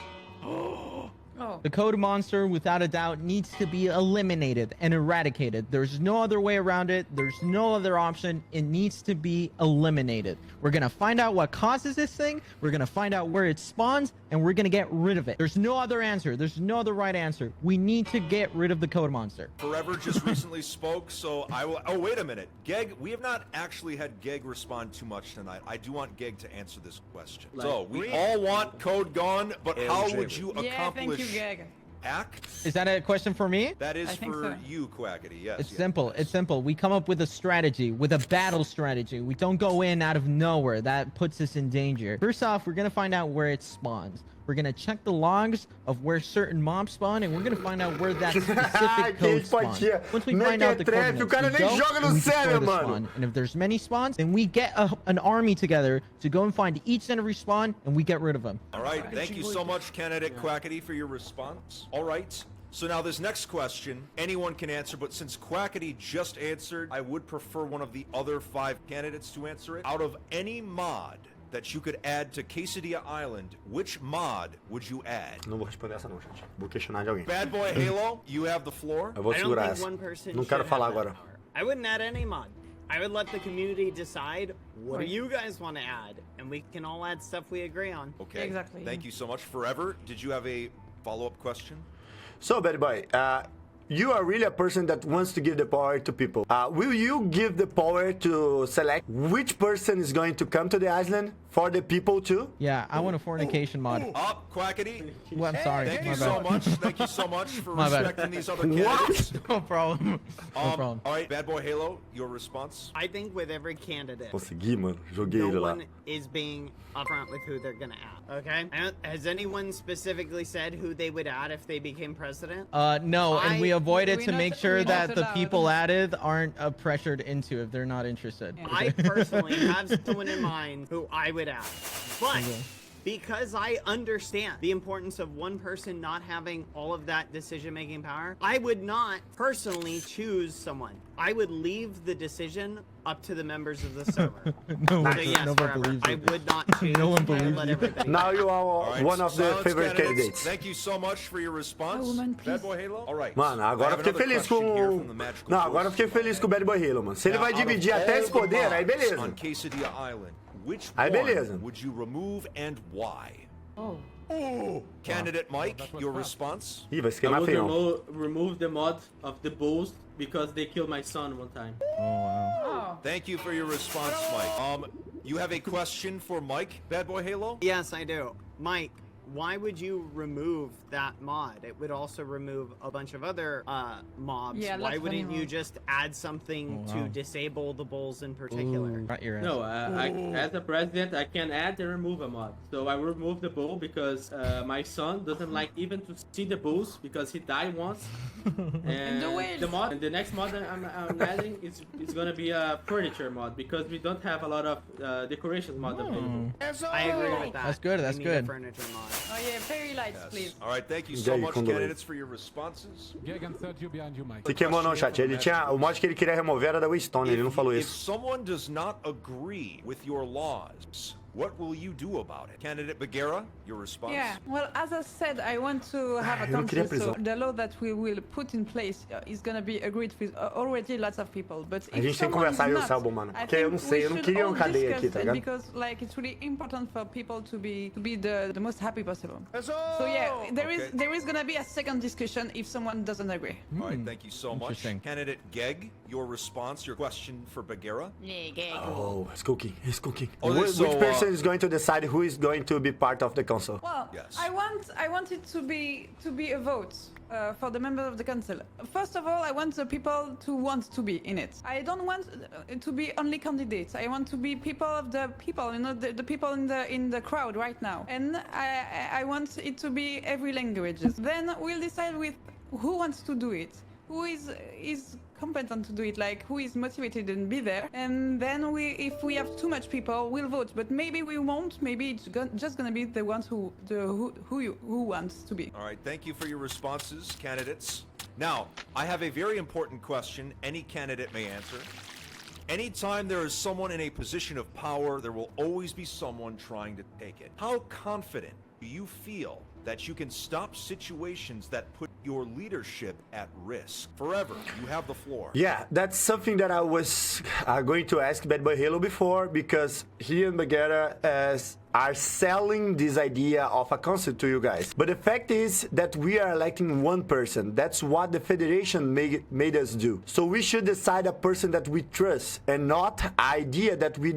The code monster, without a doubt, needs to be eliminated and eradicated. There's no other way around it. There's no other option. It needs to be eliminated. We're going to find out what causes this thing. We're going to find out where it spawns, and we're going to get rid of it. There's no other answer. There's no other right answer. We need to get rid of the code monster. Forever just recently spoke, so I will. Oh, wait a minute. Geg, we have not actually had Geg respond too much tonight. I do want Geg to answer this question. So, we all want code gone, but how would you Yeah, accomplish thank you, gag. act? Is that a question for me? That is I think for so. you, Quackity. Yes. It's yes, simple. yes. It's simple. We come up with a strategy, with a battle strategy. We don't go in out of nowhere. That puts us in danger. First off, we're going to find out where it spawns. We're going to check the logs of where certain mobs spawn, and we're going to find out where that specific code spawns. Once we find out the coordinates, o cara we nem go joga no and we destroy sério, the mano. spawn. And if there's many spawns, then we get an army together to go and find each and every spawn, and we get rid of them. All right. Thank you so much, candidate Quackity, for your response. All right. So now this next question, anyone can answer, but since Quackity just answered, I would prefer one of the other 5 candidates to answer it. Out of any mod that you could add to Quesadilla Island, which mod would you add? Não vou responder essa não, gente. Vou questionar de alguém. Bad Boy Halo, you have the floor. Eu vou I don't segurar think essa. one person Não should quero have falar that agora. power. I wouldn't add any mod. I would let the community decide what do you guys want to add, and we can all add stuff we agree on. Okay. Exactly. Thank you so much. Forever, did you have a follow-up question? So, Bad Boy, you are really a person that wants to give the power to people. Will you give the power to select which person is going to come to the island for the people too? Yeah, I want a fornication mod. Up, Quackity. Well, I'm sorry. Thank My you so bad. much. Thank you so much for My bad. respecting these other candidates. No problem. No problem. All right, Bad Boy Halo, your response? I think with every candidate, Consegui, mano. Joguei ele no lá. one is being upfront with who they're gonna add. Okay? And has anyone specifically said who they would add if they became president? No, and we avoided we're to not- make sure we're not that the allowed. people added aren't pressured into if they're not interested. Yeah. I personally have someone in mind who I would add. But because I understand the importance of one person not having all of that decision-making power, I would not personally choose someone. I would leave the decision up to the members of the server. No one, So yes, no one forever. believes I it. would not choose. No one I would believes let you. everybody Now you are All right, one of the silence favorite candidates. Thank you so much for your response. A woman, Bad please. Boy Halo? All right. Mano, I agora have eu fiquei another feliz question here com... from the Magical Não, agora eu fiquei Force. feliz com o Bad Boy Halo, mano. Se ele Now, vai out of dividir all até esse the poder, aí mods beleza. On Quesadilla Island, which Aí one beleza. would you remove and why? Oh. Candidate Mike, your response? Ih, vai se I queimar would feião. remove the mod of the bulls because they killed my son one time. Oh. Thank you for your response, Mike. You have a question for Mike, Bad Boy Halo? Yes, I do. Mike, why would you remove that mod? It would also remove a bunch of other mobs. Yeah, Why lots wouldn't of you mobs. just add something Oh, to wow. disable the bulls in particular? Right your ass. No, as a president, I can add and remove a mod. So I will remove the bull because my son doesn't like even to see the bulls because he died once. And the whales. the mod, and the next mod that I'm adding is gonna be a furniture mod because we don't have a lot of decorations mod available. I agree with that. That's good, that's We need a good. furniture mod. Oh yeah, very light, Yes. please. All right, thank you so Gag much, com dois. candidates, for your responses. Gagan, Sergio behind you, Mike. Se queimou não, chat. Ele tinha... O mod que ele queria remover era da Waystone, ele não falou If isso. someone does not agree with your laws, what will you do about it? Candidate Bagheera, your response? Yeah, well, as I said, I want to have a eu não queria council, so prisão. the law that we will put in place is gonna be agreed with already lots of people. But A if gente tem que someone conversar is eu e o not, Selbo, mano. I Porque eu não think sei, we eu não should queria all cadeia discuss aqui, tá it ligado? because like it's really important for people to be the most happy possible. Eso! So yeah, Okay. there is gonna be a second discussion if someone doesn't agree. All right, thank you so much. Interesting. Candidate Geg, your response, your question for Bagheera? Oh, it's cooking. It's cooking. Oh, Which so, person is going to decide who is going to be part of the council? Well, Yes. I want it to be a vote for the members of the council. First of all, I want the people to want to be in it. I don't want to be only candidates. I want to be people of the people, you know, the people in the crowd right now. And I want it to be every languages. Then we'll decide with who wants to do it, who is competent to do it, like who is motivated and be there. And then if we have too much people, we'll vote. But maybe we won't. Maybe it's just gonna be the ones who wants to be. All right, thank you for your responses, candidates. Now, I have a very important question any candidate may answer. Anytime there is someone in a position of power, there will always be someone trying to take it. How confident do you feel that you can stop situations that put your leadership at risk? Forever, you have the floor. Yeah, that's something that I was going to ask Bad Boy Halo before, because he and Bagheera are selling this idea of a council to you guys. But the fact is that we are electing one person. That's what the federation made us do. So we should decide a person that we trust, and not an idea that we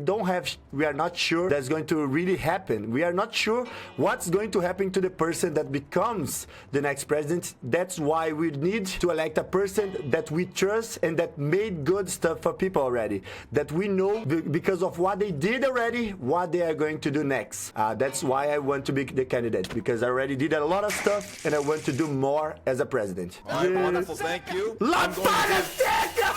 are not sure that's going to really happen. We are not sure what's going to happen to the person that becomes the next president. That's why we need to elect a person that we trust and that made good stuff for people already. That we know because of what they did already, what they are going to do next. That's why I want to be the candidate, because I already did a lot of stuff and I want to do more as a president. All right, wonderful, thank you. La I'm going to Fanateca!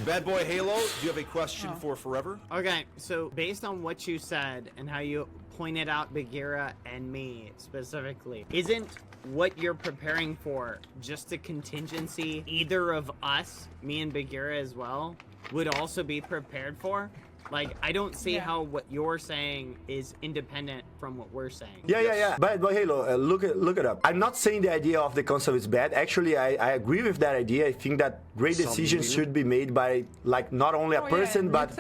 Bad Boy Halo, do you have a question for Forever? Okay, so based on what you said and how you pointed out Bagheera and me specifically, isn't what you're preparing for just a contingency either of us, me and Bagheera as well, would also be prepared for? Like, I don't see how what you're saying is independent from what we're saying. Yeah. But Halo, look it up. I'm not saying the idea of the council is bad. Actually, I agree with that idea. I think that great decisions should be made by, like, not only a person, but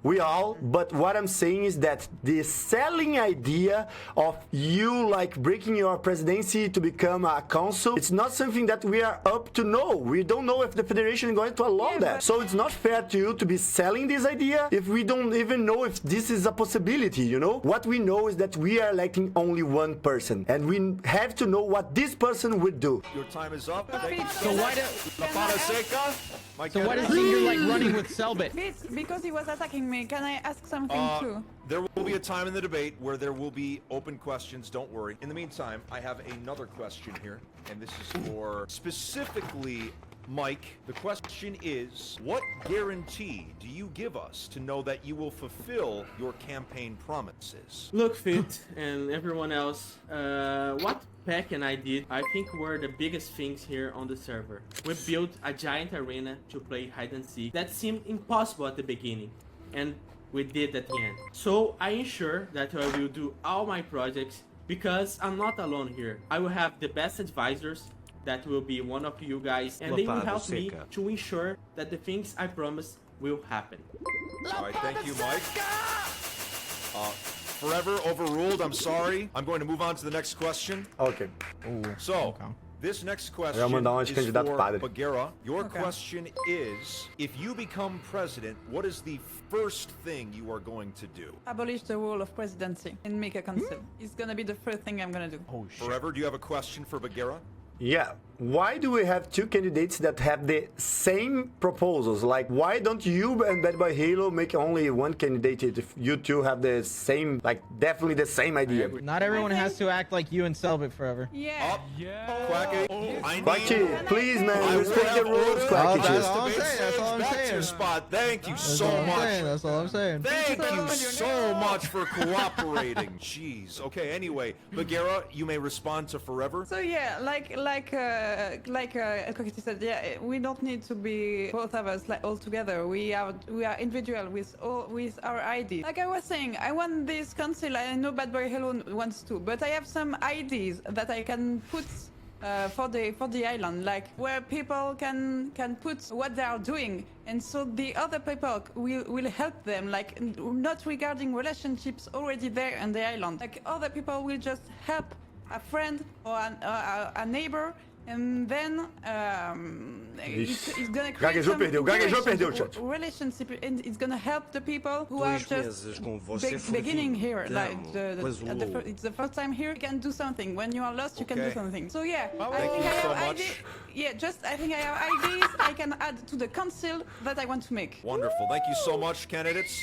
we all. But what I'm saying is that the selling idea of you, like, breaking your presidency to become a council, it's not something that we are up to know. We don't know if the federation is going to allow that. So it's not fair to you to be selling this idea if we don't even know if this is a possibility, you know? What we know is that we are electing only one person, and we have to know what this person would do. Your time is up. Thank you So why do? La Fana Seca. My So why does candidate. he like running with Selbit? Please, because he was attacking me, can I ask something too? There will be a time in the debate where there will be open questions, don't worry. In the meantime, I have another question here, and this is for specifically Mike. The question is, what guarantee do you give us to know that you will fulfill your campaign promises? Look, Fit and everyone else, what Peck and I did, I think were the biggest things here on the server. We built a giant arena to play hide and seek that seemed impossible at the beginning, and we did at the end. So I ensure that I will do all my projects because I'm not alone here. I will have the best advisors that will be one of you guys, and they will help me to ensure that the things I promise will happen. All right, thank you, Mike. Forever overruled, I'm sorry. I'm going to move on to the next question. Okay. So, this next question Eu ia mandar um is candidato for padre. Bagheera. Your question is, if you become president, what is the first thing you are going to do? Abolish the rule of presidency and make a council. It's gonna be the first thing I'm gonna do. Forever, do you have a question for Bagheera? Yeah, why do we have two candidates that have the same proposals? Like, why don't you and Bad Boy Halo make only one candidate if you two have the same, like, definitely the same idea? Not everyone has to act like you and Selbit forever. Yeah. Yeah. Quacky, Quacky, please, man, I respect the will rules, order Quacky. that's this all I'm debate saying, that's all I'm back to saying. your spot. Thank you so That's all I'm much. saying, that's all I'm saying. Thank you so much for cooperating. Jeez. Okay. Anyway, Bagheera, you may respond to Forever. So yeah, like Kokiti said, yeah, we don't need to be both of us like all together. We are individual with our ideas. Like I was saying, I want this council. I know Bad Boy Hello wants to, but I have some ideas that I can put for the island, like where people can put what they are doing, and so the other people will help them, like not regarding relationships already there on the island. Like other people will just help a friend or a neighbor, and then it's gonna create Gaguejou, some perdeu, chat. relationship, and it's gonna help the people who are just beginning here. Like it's the first time here. You can do something. When you are lost, you can do Okay. something. So yeah, Thank you so much. I think I have ideas I can add to the council that I want to make. Wonderful. Thank you so much, candidates.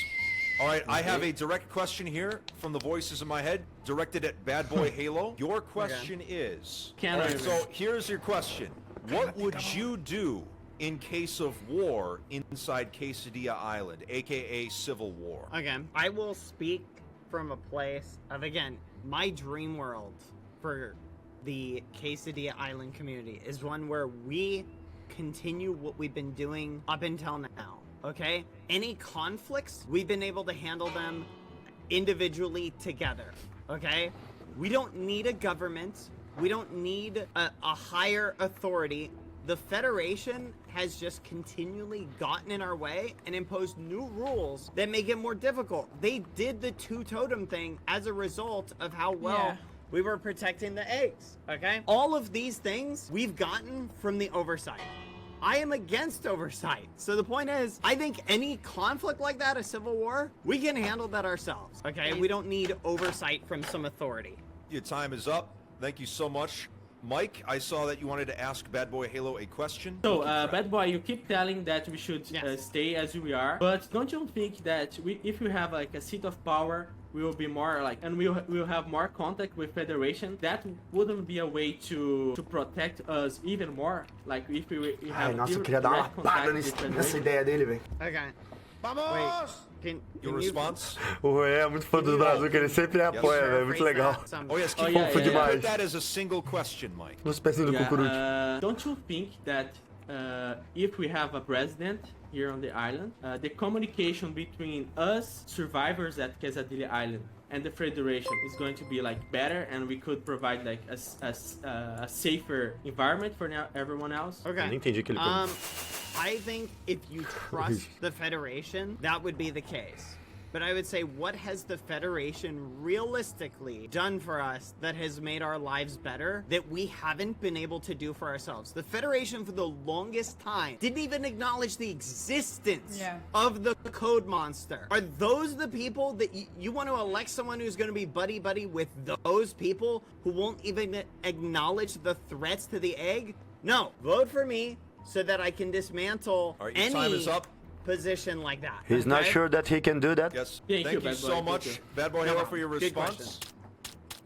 All right, I have a direct question here from the voices in my head, directed at Bad Boy Halo. Your question is, all right, so here's your question. What would you do in case of war inside Quesadilla Island, aka Civil War? Okay, I will speak from a place of, again, my dream world for the Quesadilla Island community is one where we continue what we've been doing up until now. Okay? Any conflicts, we've been able to handle them individually together. Okay? We don't need a government. We don't need a higher authority. The Federation has just continually gotten in our way and imposed new rules that make it more difficult. They did the two totem thing as a result of how well we were protecting the eggs. Okay? All of these things we've gotten from the oversight. I am against oversight. So the point is, I think any conflict like that, a civil war, we can handle that ourselves. Okay? We don't need oversight from some authority. Your time is up. Thank you so much. Mike, I saw that you wanted to ask Bad Boy Halo a question. So, Bad Boy, you keep telling that we should stay as we are, but don't you think that if we have like a seat of power, we will be more like, and we'll have more contact with Federation? That wouldn't be a way to protect us even more? Like if we Ai, have nossa, eu queria dar uma direct lapada contact with nessa Federation? ideia dele, velho. Okay. Vamos! Wait. Can Your you response? O Rui é muito fã do Brasil, que ele sempre apoia, velho. Muito legal. Oh yes, keep yeah, put yeah, yeah. that as a single question, Mike. Nos pezinhos do cucurucho. Don't you think that if we have a president here on the island, the communication between us survivors at Quesadilla Island and the Federation is going to be like better, and we could provide like a safer environment for everyone else? Eu nem Okay. entendi o que ele perguntou. I think if you trust the Federation, that would be the case. But I would say, what has the Federation realistically done for us that has made our lives better that we haven't been able to do for ourselves? The Federation, for the longest time, didn't even acknowledge the existence of the Code Monster. Are those the people that you want to elect someone who's going to be buddy-buddy with those people who won't even acknowledge the threats to the egg? No. Vote for me so that I can dismantle All right, your time is up. position like that. He's not okay? sure that he can do that. Yes. Thank you, you Bad Boy. so Thank much, you. Bad Boy Halo, for your Good response. question.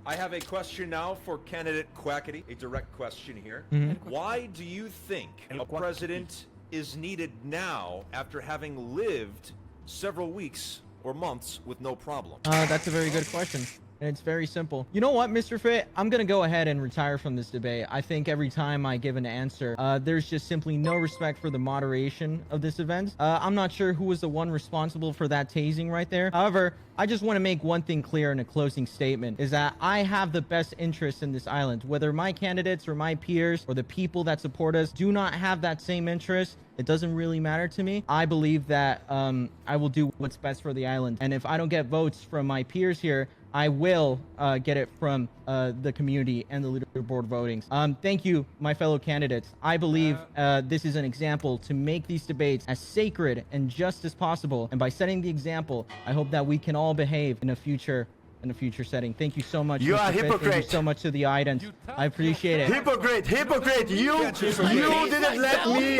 I have a question now for candidate Quackity, a direct question here. Why do you think a president is needed now after having lived several weeks or months with no problem? That's a very good question. And it's very simple. You know what, Mr. Fit? I'm going to go ahead and retire from this debate. I think every time I give an answer, there's just simply no respect for the moderation of this event. I'm not sure who was the one responsible for that tasing right there. However, I just want to make one thing clear in a closing statement, is that I have the best interest in this island. Whether my candidates or my peers or the people that support us do not have that same interest, it doesn't really matter to me. I believe that I will do what's best for the island. And if I don't get votes from my peers here, I will get it from the community and the leaderboard votings. Thank you, my fellow candidates. I believe this is an example to make these debates as sacred and just as possible. And by setting the example, I hope that we can all behave in a future in a future setting. Thank you so much. You Mr. are Fitz. Thank hypocrite. you so much to the Idents. I appreciate it. Hypocrite! You didn't let me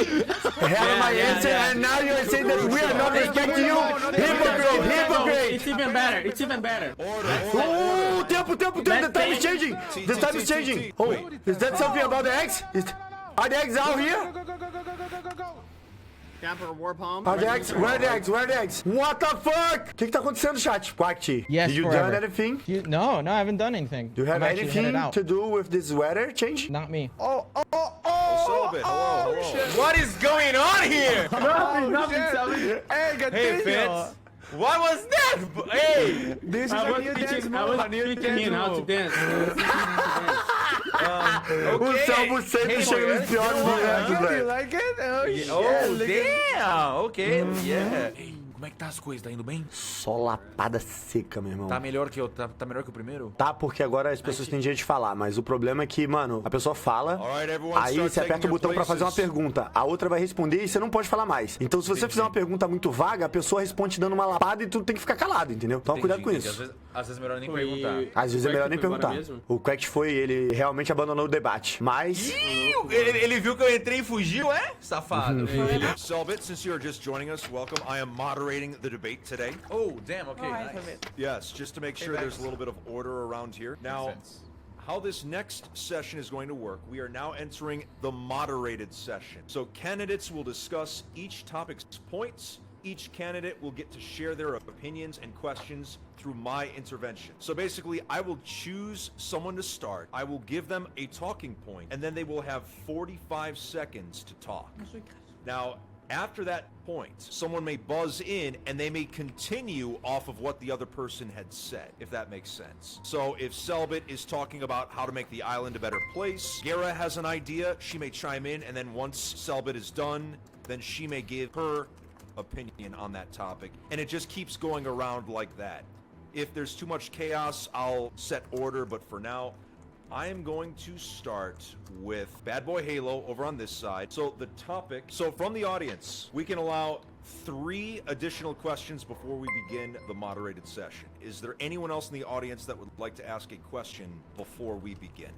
have my answer, and now you're saying that we are not respecting you. Hypocrite! It's even better. It's even better. Oh, tempo! The time is changing. The time is changing. Oh, is that something about the eggs? Are the eggs out here? Go. Dapper War Palm. Are the eggs? Where are the eggs? What the fuck? O que tá acontecendo, chat? Quack. Yes, Did you forever. done anything? No, I haven't done anything. Do you have I'm actually anything headed out. to do with this weather change? Not me. Oh, Celibate, hello. What is going on here? Nothing. Hey, Fitz. What was that? Hey, this is I a was new dance teaching move. A new him how to dance dance. O Selmo sempre chega nos piores momentos, move. You velho. like it? Oh, yeah. Oh, Look at- damn! Okay, yeah. Ei, como é que tá as coisas? Tá indo bem? Só lapada seca, meu irmão. Tá melhor que tá melhor que o primeiro? Tá, porque agora as pessoas têm jeito de falar, mas o problema é que, mano, a pessoa fala, Alright, everyone, aí start você aperta taking o botão your pra fazer uma places. pergunta, a outra vai responder e você não pode falar mais. Então se você fizer uma pergunta muito vaga, a pessoa responde dando uma lapada e tu tem que ficar calado, entendeu? Toma cuidado com Entendi. isso. Às vezes é melhor nem Foi- perguntar. Às vezes é melhor nem Foi embora perguntar. mesmo? O Quack foi, ele realmente abandonou o debate, mas... Ele viu que eu entrei e fugiu, é? Safado. Celibate, since you're just joining us, welcome. I am moderating the debate today. Oh, damn, okay, Alright, nice. Yes, just to make sure there's a little bit of order around here. Now, sense. how this next session is going to work, we are now entering the moderated session. So candidates will discuss each topic's points. Each candidate will get to share their opinions and questions through my intervention. So basically, I will choose someone to start. I will give them a talking point, and then they will have 45 seconds to talk. Now, after that point, someone may buzz in and they may continue off of what the other person had said, if that makes sense. So if Celibate is talking about how to make the island a better place, Gera has an idea, she may chime in, and then once Celibate is done, then she may give her opinion on that topic. And it just keeps going around like that. If there's too much chaos, I'll set order, but for now, I am going to start with Bad Boy Halo over on this side. So the topic, so from the audience, we can allow 3 additional questions before we begin the moderated session. Is there anyone else in the audience that would like to ask a question before we begin?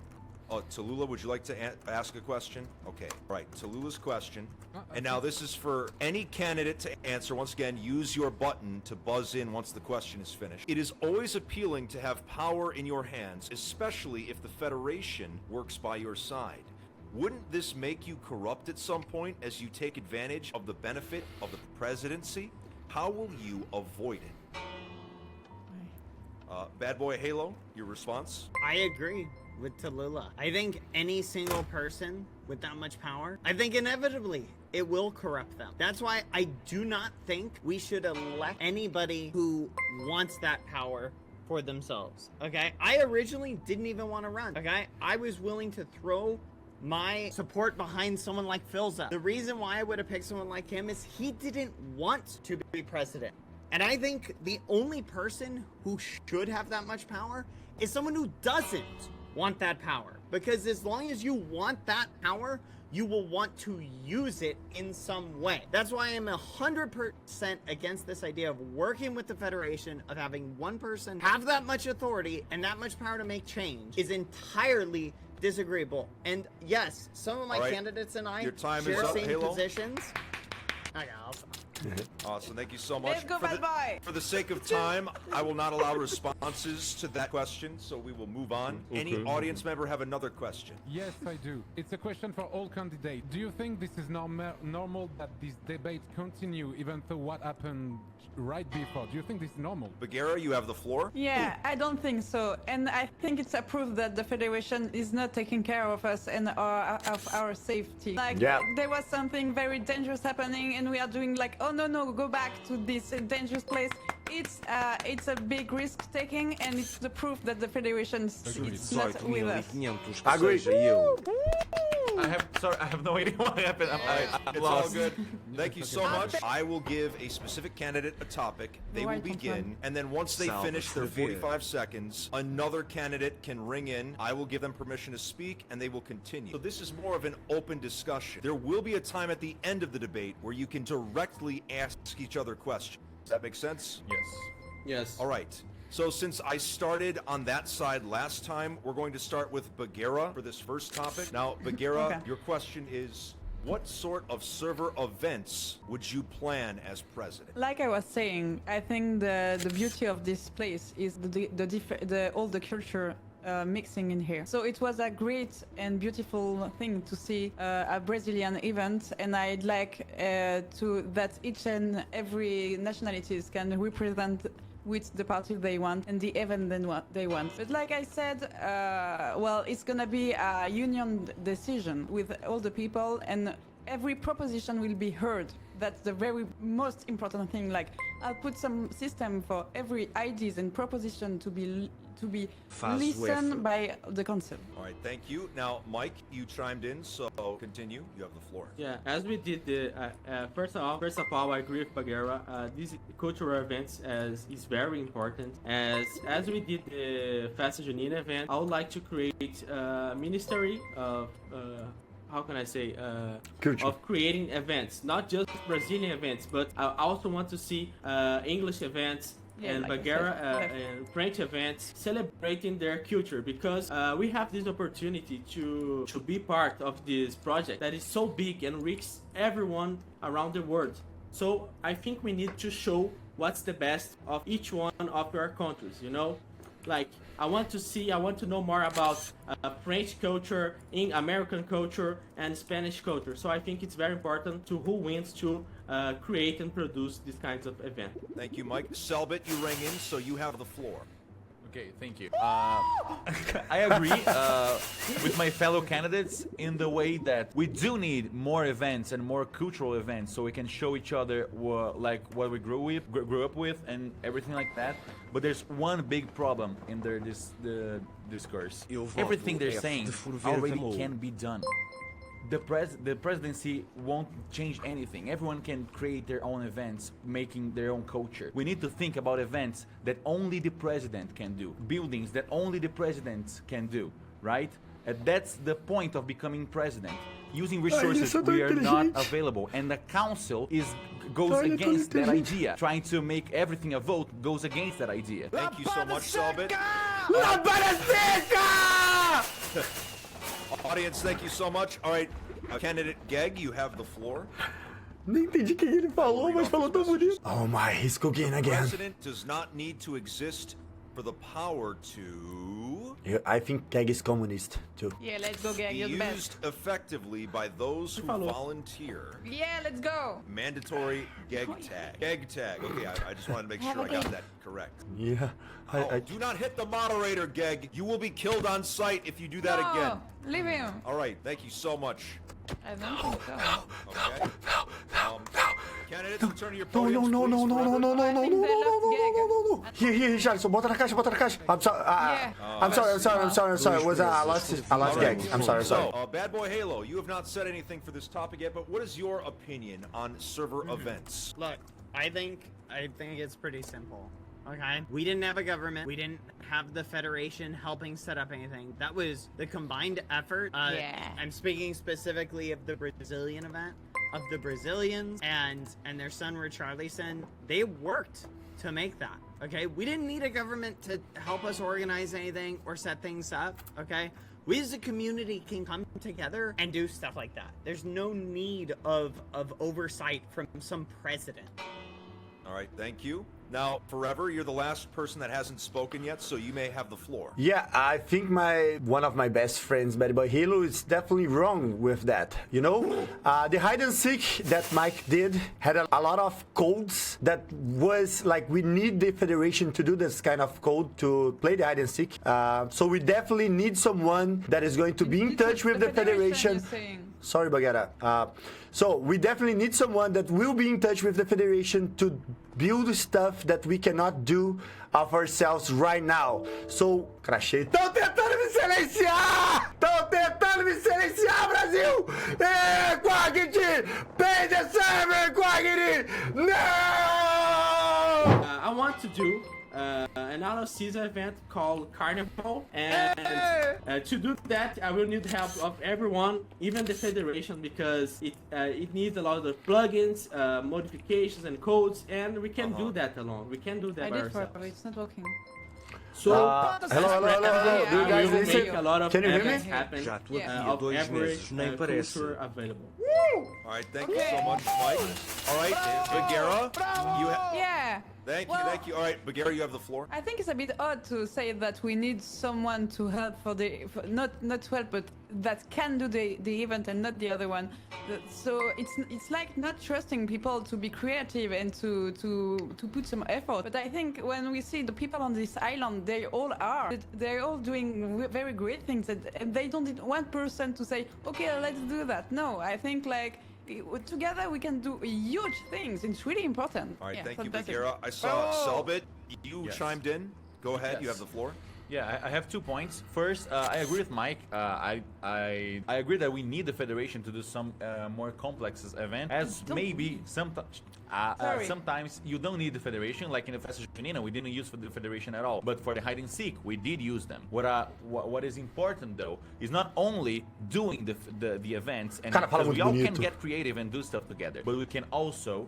Tallulah, would you like to ask a question? Okay, right, Tallulah's question. And now this is for any candidate to answer. Once again, use your button to buzz in once the question is finished. It is always appealing to have power in your hands, especially if the Federation works by your side. Wouldn't this make you corrupt at some point as you take advantage of the benefit of the presidency? How will you avoid it? Bad Boy Halo, your response? I agree with Tallulah. I think any single person with that much power, I think inevitably it will corrupt them. That's why I do not think we should elect anybody who wants that power for themselves. Okay? I originally didn't even want to run. Okay? I was willing to throw my support behind someone like Philza. The reason why I would have picked someone like him is he didn't want to be president. And I think the only person who should have that much power is someone who doesn't want that power. Because as long as you want that power, you will want to use it in some way. That's why I'm 100% against this idea of working with the Federation, of having one person have that much authority and that much power to make change is entirely disagreeable. And yes, some of my candidates and I Your time share is up, same Halo. positions. Okay, I'll stop. Awesome, thank you so much. Let's go, Bad Boy. For the sake of time, I will not allow responses to that question, so we will move on. Any audience member have another question? Yes, I do. It's a question for all candidates. Do you think this is normal that this debate continue even though what happened right before? Do you think this is normal? Bagheera, you have the floor. Yeah, I don't think so. And I think it's a proof that the Federation is not taking care of us and of our safety. Like, there was something very dangerous happening and we are doing like, oh no, go back to this dangerous place. It's a big risk taking and it's the proof that the Federation is not with us. Agree. I have no idea what happened. I'm It's lost. all good. Thank you so much. I will give a specific candidate a topic. They will begin, and then once they finish their 45 seconds, another candidate can ring in. I will give them permission to speak, and they will continue. So this is more of an open discussion. There will be a time at the end of the debate where you can directly ask each other questions. Does that make sense? Yes. Yes. All right. So since I started on that side last time, we're going to start with Bagheera for this first topic. Now, Bagheera, Okay. your question is, what sort of server events would you plan as president? Like I was saying, I think the beauty of this place is all the culture mixing in here. So it was a great and beautiful thing to see a Brazilian event, and I'd like that each and every nationalities can represent with the party they want and the event they want. But like I said, well, it's gonna be a union decision with all the people, and every proposition will be heard. That's the very most important thing. Like, I'll put some system for every ideas and proposition to be listened by the council. All right, thank you. Now, Mike, you chimed in, so continue. You have the floor. Yeah, as we did the first of all, I agree with Bagheera. These cultural events is very important. As we did the Festa Junina event, I would like to create a ministry of how can I say Culture. of creating events, not just Brazilian events, but I also want to see English events. Yeah, And like I Bagheera said, and French events celebrating their culture, because we have this opportunity to be part of this project that is so big and reaches everyone around the world. So I think we need to show what's the best of each one of our countries, you know? Like, I want to know more about French culture, American culture, and Spanish culture. So I think it's very important to who wins to create and produce these kinds of events. Thank you, Mike. Selbit, you rang in, so you have the floor. Okay, thank you. I agree with my fellow candidates in the way that we do need more events and more cultural events so we can show each other like what we grew up with and everything like that. But there's one big problem in the discourse. Everything they're saying already can be done. The presidency won't change anything. Everyone can create their own events, making their own culture. We need to think about events that only the president can do, buildings that only the president can do, right? And that's the point of becoming president. Using resources we are not available, and the council goes against that idea. Trying to make everything a vote goes against that idea. Thank you so much, Selbit. Audience, thank you so much. All right, candidate Geg, you have the floor. Nem entendi o que ele falou, mas falou tão bonito. Oh my, he's cooking The again. president does not need to exist for the power to I think Keg is communist too. Yeah, let's go, Gag. be You're the best. used effectively by those who volunteer. Yeah, let's go. Mandatory Geg tag. Geg tag. Okay, I just wanted to make sure I got that correct. Yeah, Oh, do not hit the moderator, Geg. You will be killed on sight if you do that No, again. leave him. All right, thank you so much. I don't think so. Okay. Candidates, return to your No, podiums, no, no, please. no, no, no, no, no, I no, think no, they no, lost no, Geg. no, no, no. Here, Richardson, bota na caixa, bota na caixa. I'm sorry, Yeah. I'm sorry. Was I lost Geg. I'm sorry. So, Bad Boy Halo, you have not said anything for this topic yet, but what is your opinion on server events? Look, I think it's pretty simple. Okay, we didn't have a government. We didn't have the Federation helping set up anything. That was the combined effort. Yeah. I'm speaking specifically of the Brazilian event, of the Brazilians and their son Richarlison. They worked to make that. Okay, we didn't need a government to help us organize anything or set things up. Okay. We as a community can come together and do stuff like that. There's no need of oversight from some president. All right, thank you. Now, Forever, you're the last person that hasn't spoken yet, so you may have the floor. Yeah, I think one of my best friends, Bad Boy Halo, is definitely wrong with that. You know, the hide and seek that Mike did had a lot of codes that was like, we need the Federation to do this kind of code to play the hide and seek. So we definitely need someone that is going to be in touch with the Federation. You're saying. Sorry, Bagheera. So we definitely need someone that will be in touch with the Federation to build stuff that we cannot do of ourselves right now. So, crachei. Estão tentando me silenciar! Estão tentando me silenciar, Brasil! Quackity! Pay the server, Quackity! No! I want to do an out of season event called Carnival, and to do that I will need help of everyone, even the Federation, because it needs a lot of plugins, modifications and codes, and we can't do that alone. We can't do that I by did ourselves. forever. It's not working. So hello. Do you guys we listen? make a lot of Can you hear me? events happen of every culture available. All right, thank you so much, Mike. All right, Bagheera, you Yeah. thank you. All right, Bagheera, you have the floor. I think it's a bit odd to say that we need someone to help not to help, but that can do the event and not the other one. So it's like not trusting people to be creative and to put some effort. But I think when we see the people on this island, they all are. They're all doing very great things, and they don't need one person to say, okay, let's do that. No, I think like together we can do huge things. It's really important. All right, Yeah, thank you, fantastic. Bagheera. I saw Selbit. You Yes. chimed in. Go ahead. You Yes. have the floor. Yeah, I have 2 points. First, I agree with Mike. I agree that we need the federation to do some more complex event. As maybe sometimes sometimes you don't need the federation. Like in the Festa Junina, we didn't use the federation at all. But for the hide and seek, we did use them. What is important though is not only doing the events, and Cara, fala because we muito all can bonito. get creative and do stuff together, but we can also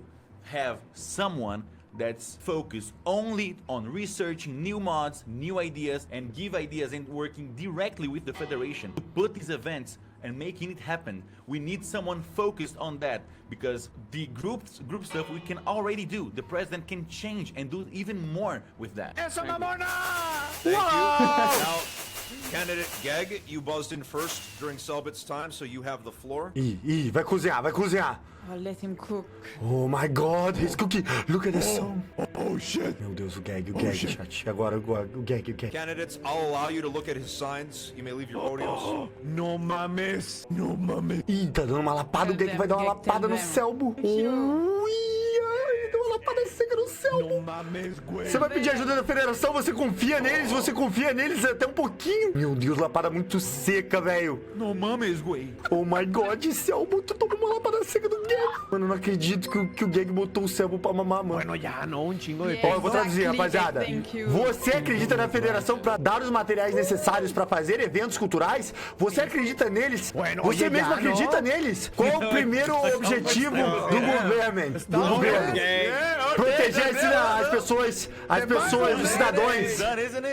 have someone that's focused only on researching new mods, new ideas, and give ideas and working directly with the federation to put these events and making it happen. We need someone focused on that because the group stuff we can already do. The president can change and do even more with that. Thank you. Now, candidate Geg, you buzzed in first during Selbit's time, so you have the floor. Vai cozinhar. I'll let him cook. Oh my God, he's cooking. Look at the sun. Oh shit. Meu Deus, o gag, chat. Agora o gag. Candidates, I'll allow you to look at his signs. You may leave your podiums. No mames. Ih, tá dando uma lapada, o gag vai dar uma lapada no Selbo. Ui, ai, deu uma lapada seca no Selbo. Você vai pedir ajuda da federação, você confia neles até um pouquinho. Meu Deus, lapada muito seca, velho. No mames, güey. Oh my God, Selbo, tu tomou uma lapada seca do gag. Mano, eu não acredito que o gag botou o Selbo pra mamar, mano. Bueno, ya, no, un chingo de Yeah. Ó, eu vou traduzir, Exactly, rapaziada. thank you. Você acredita na federação pra dar os materiais necessários pra fazer eventos culturais? Você acredita neles? Bueno, Você oye, mesmo ya, acredita no? neles? Qual é o primeiro objetivo do governo? Proteger as pessoas, os cidadãos.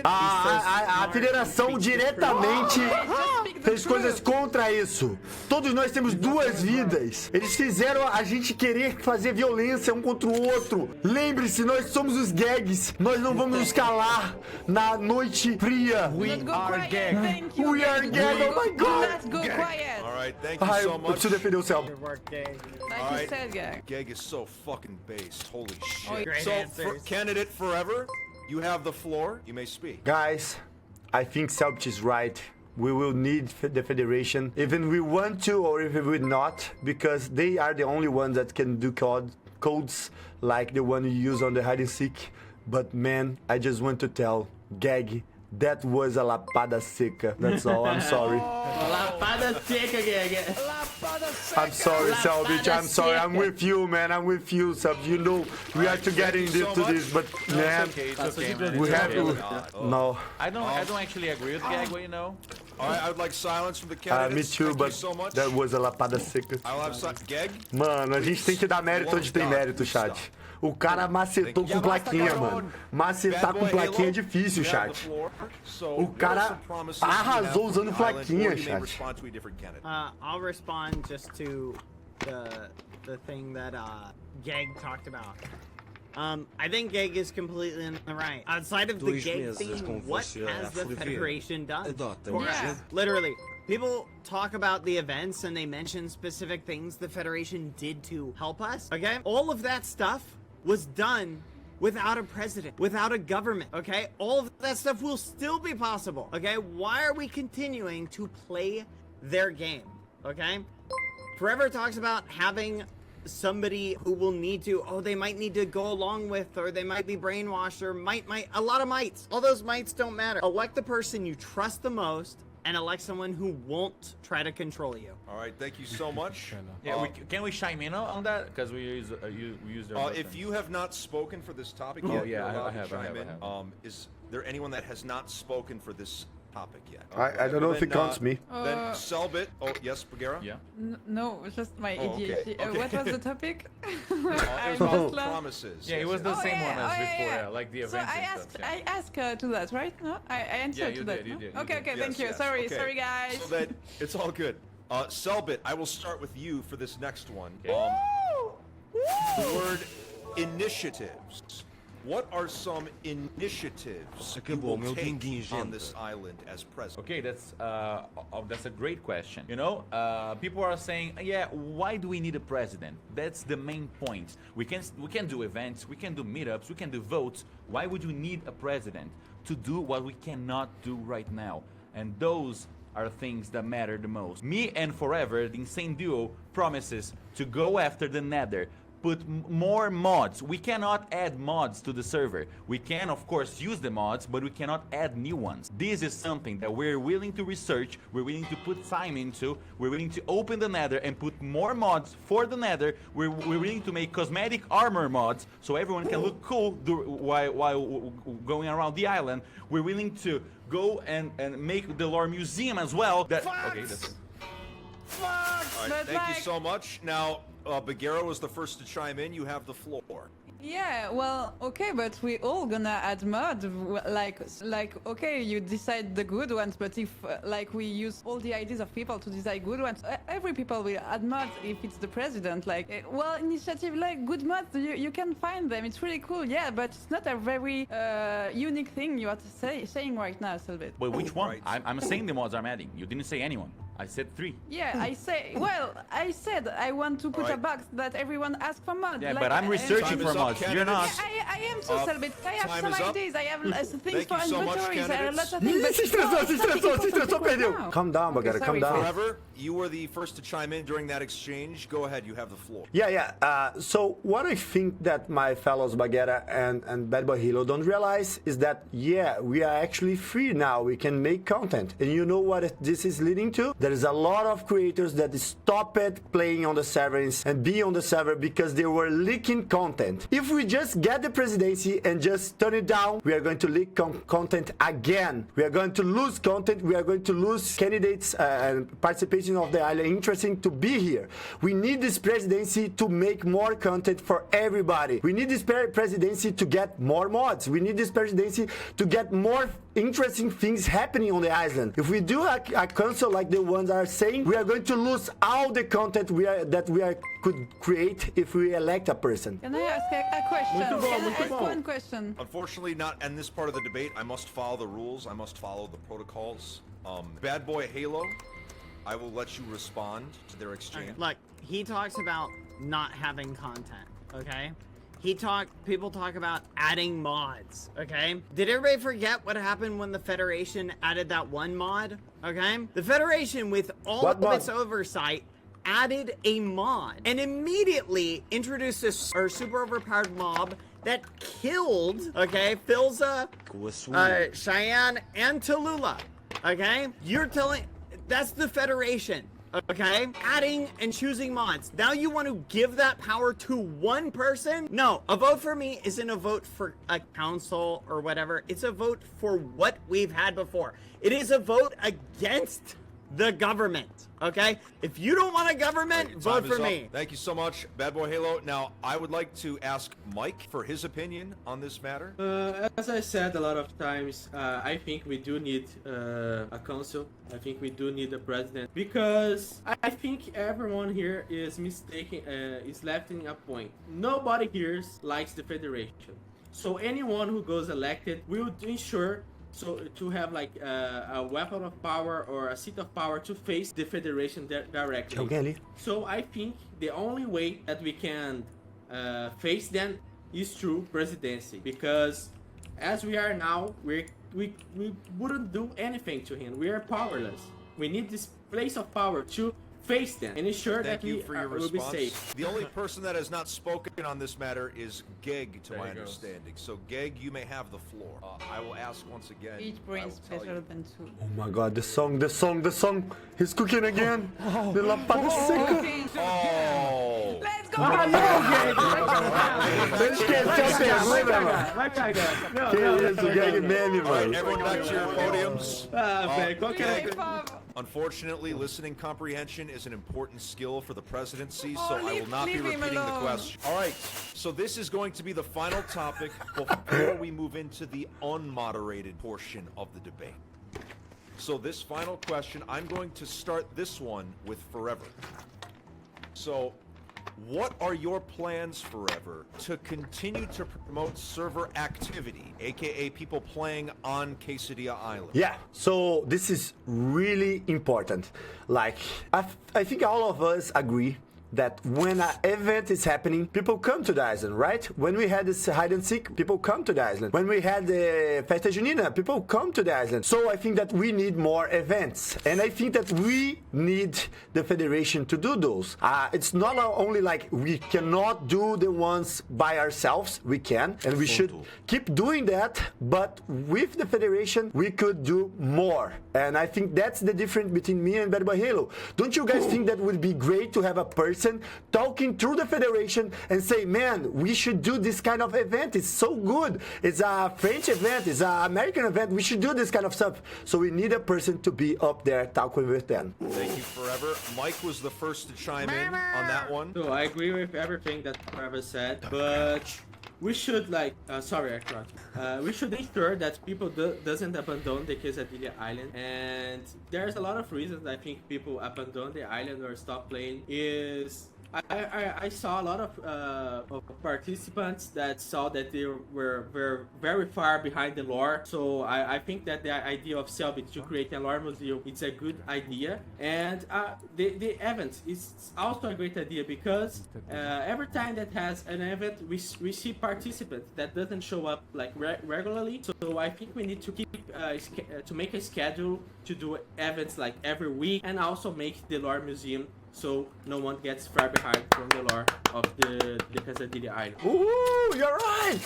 A federação diretamente fez coisas contra isso. Todos nós temos duas vidas. Eles fizeram a gente querer fazer violência um contra o outro. Lembre-se, nós somos os gags. Nós não vamos nos calar na noite fria. Let's go quiet. Thank you. We are gag. Oh my God. Let's go quiet. All right, thank you Ai, so eu much. preciso defender o Selbo. work, gang. Like All you right. said, guy. Geg is so fucking based. Holy shit. Oh, great So, answers. candidate Forever, you have the floor. You may speak. Guys, I think Selbit is right. We will need the federation, even we want to or if we would not, because they are the only ones that can do codes like the one you use on the hide and seek. But man, I just want to tell Gag, that was a lapada seca. That's all. I'm sorry. Lapada seca, Gag. I'm sorry, Selbit. I'm sorry. I'm with you, man. I'm with you, Selbit. You know we are together in this to this, but man, It's okay, man. we It's have okay. to. No. I don't actually agree with Gagway, you know. All right, I would like silence from the Me candidates. too, Thank but you so much. that was a lapada seca. I'll have Geg. Mano, a gente tem que dar mérito onde tem mérito, chat. O cara macetou com plaquinha, mano. Macetar com plaquinha é difícil, You have the chat. floor. So, O what are cara some promises you have arrasou for usando the island, plaquinha, or you may chat. respond to a different candidate. I'll respond just to the thing that Geg talked about. I think Geg is completely in the right. Outside of the Geg theme, what has the Federation done for us? Literally. People talk about the events and they mention specific things the Federation did to help us, okay? All of that stuff was done without a president, without a government, okay? All of that stuff will still be possible, okay? Why are we continuing to play their game, okay? Forever talks about having somebody who will need to, they might need to go along with, or they might be brainwashed, or might, a lot of mights. All those mights don't matter. Elect the person you trust the most, and elect someone who won't try to control you. All right, thank you so much. Yeah, can we chime in on that? Because we use their If you have not spoken for this topic Oh, yet, yeah, you're allowed I have, to I chime have. in. Is there anyone that has not spoken for this topic yet. I don't know if it counts me. Then Selbit. Oh, yes, Bagheera? Yeah. No, just my Oh, okay. ADHD. Okay. What was the topic? It I was lost. promises. Yeah, it Yes, was the yes. same one as yeah, before, yeah. like the So events I and asked, stuff. I asked to that, right? No, I answered you to that. did, you no? did, you Okay, did. okay, Yes, thank you. yes. Sorry, Okay. sorry, guys. So that it's all good. Selbit, I will start with you for this next one. The word initiatives. What are some initiatives you will take on this island as president? Okay, that's a great question. You know, people are saying, yeah, why do we need a president? That's the main point. We can do events, we can do meetups, we can do votes. Why would you need a president to do what we cannot do right now? And those are things that matter the most. Me and Forever, the insane duo, promises to go after the Nether. Put more mods. We cannot add mods to the server. We can, of course, use the mods, but we cannot add new ones. This is something that we're willing to research, we're willing to put time into, we're willing to open the Nether and put more mods for the Nether. We're willing to make cosmetic armor mods so everyone can look cool while going around the island. We're willing to go and make the lore museum as well. Okay, that's it. All right, thank you so much. Now, Bagheera was the first to chime in. You have the floor. Yeah, well, okay, but we all gonna add mod, like, okay, you decide the good ones, but if, like, we use all the ideas of people to decide good ones, every people will add mods if it's the president, like, well, initiative, like, good mods, you can find them, it's really cool, yeah, but it's not a very unique thing you are saying right now, Selbit. But which one? Right. I'm saying the mods I'm adding. You didn't say anyone. I said 3. Yeah, I said I want to put a box that everyone asks for mods. Yeah, like, but I'm researching Time for is up, mods. You're not. candidates. I am so Selbit. I have time some is up. ideas. I have things Thank for you so much, inventories. There are lots of things. Ih, but se estressou, perdeu. now. Calm down, Bagheera, calm sorry, down. Forever, you were the first to chime in during that exchange. Go ahead, you have the floor. Yeah. So what I think that my fellows Bagheera and Bad Boy Halo don't realize is that, yeah, we are actually free now. We can make content. And you know what this is leading to? There is a lot of creators that stopped playing on the servers and being on the server because they were leaking content. If we just get the presidency and just turn it down, we are going to leak content again. We are going to lose content. We are going to lose candidates and participation of the island interesting to be here. We need this presidency to make more content for everybody. We need this presidency to get more mods. We need this presidency to get more interesting things happening on the island. If we do a council like the ones are saying, we are going to lose all the content that we could create if we elect a person. Can I ask a question? Muito bom, Can I muito ask bom. one question? Unfortunately, not in this part of the debate. I must follow the rules. I must follow the protocols. Bad Boy Halo, I will let you respond to their exchange. Look, he talks about not having content, okay? People talk about adding mods, okay? Did everybody forget what happened when the Federation added that one mod, okay? The Federation, with all What of mod? its oversight, added a mod and immediately introduced a super overpowered mob that killed, okay, Filza, Cheyenne, and Tallulah, okay? You're telling... That's the Federation, okay? Adding and choosing mods. Now you want to give that power to one person? No, a vote for me isn't a vote for a council or whatever. It's a vote for what we've had before. It is a vote against the government, okay? If you don't want a government, Time vote is for up. me. Thank you so much, Bad Boy Halo. Now, I would like to ask Mike for his opinion on this matter. As I said a lot of times, I think we do need a council. I think we do need a president because I think everyone here is is lefting a point. Nobody here likes the federation. So anyone who goes elected will ensure to have like a weapon of power or a seat of power to face the federation directly. Alguém ali? So I think the only way that we can face them is through presidency, because as we are now, we wouldn't do anything to him. We are powerless. We need this place of power to face them and ensure Thank that you we for your will be response. safe. The only person that has not spoken on this matter is Geg, to my understanding. So, Geg, you may have the floor. I will ask once again. Each I brain will is tell better you. than two. Oh my god, the song. He's cooking again. The lapada seca. Oh! Let's go! Ele esqueceu a pergunta, mano. Vai cagar. Não, Que não, isso, gag meme, All right, mano. everyone back to your podiums. velho, qual que é? Unfortunately, listening comprehension is an important skill for the presidency, so I will leave- not be leave him repeating the alone. question. All right, so this is going to be the final topic before we move into the unmoderated portion of the debate. So this final question, I'm going to start this one with Forever. So, what are your plans, Forever, to continue to promote server activity, aka people playing on Quesadilla Island? Yeah, so this is really important. Like, I think all of us agree that when an event is happening, people come to the island, right? When we had this hide and seek, people come to the island. When we had the Festa Junina, people come to the island. So I think that we need more events. And I think that we need the federation to do those. It's not only like we cannot do the ones by ourselves, we can, and we should keep doing that, but with the federation, we could do more. And I think that's the difference between me and Bad Boy Halo. Don't you guys think that would be great to have a person talking through the federation and say, man, we should do this kind of event. It's so good. It's a French event. It's an American event. We should do this kind of stuff. So we need a person to be up there talking with them. Thank you, Forever. Mike was the first to chime in on that one. So I agree with everything that Trevor said, but we should we should ensure that people doesn't abandon the Quesadilla Island. And there's a lot of reasons I think people abandon the island or stop playing. I saw a lot of participants that saw that they were very far behind the lore. So I think that the idea of Selbit to create a lore museum, it's a good idea. And the event is also a great idea because every time that has an event, we see participants that doesn't show up like regularly. So I think we need to keep to make a schedule to do events like every week, and also make the lore museum so no one gets far behind from the lore of the Quesadilla Island. Ooh, you're right!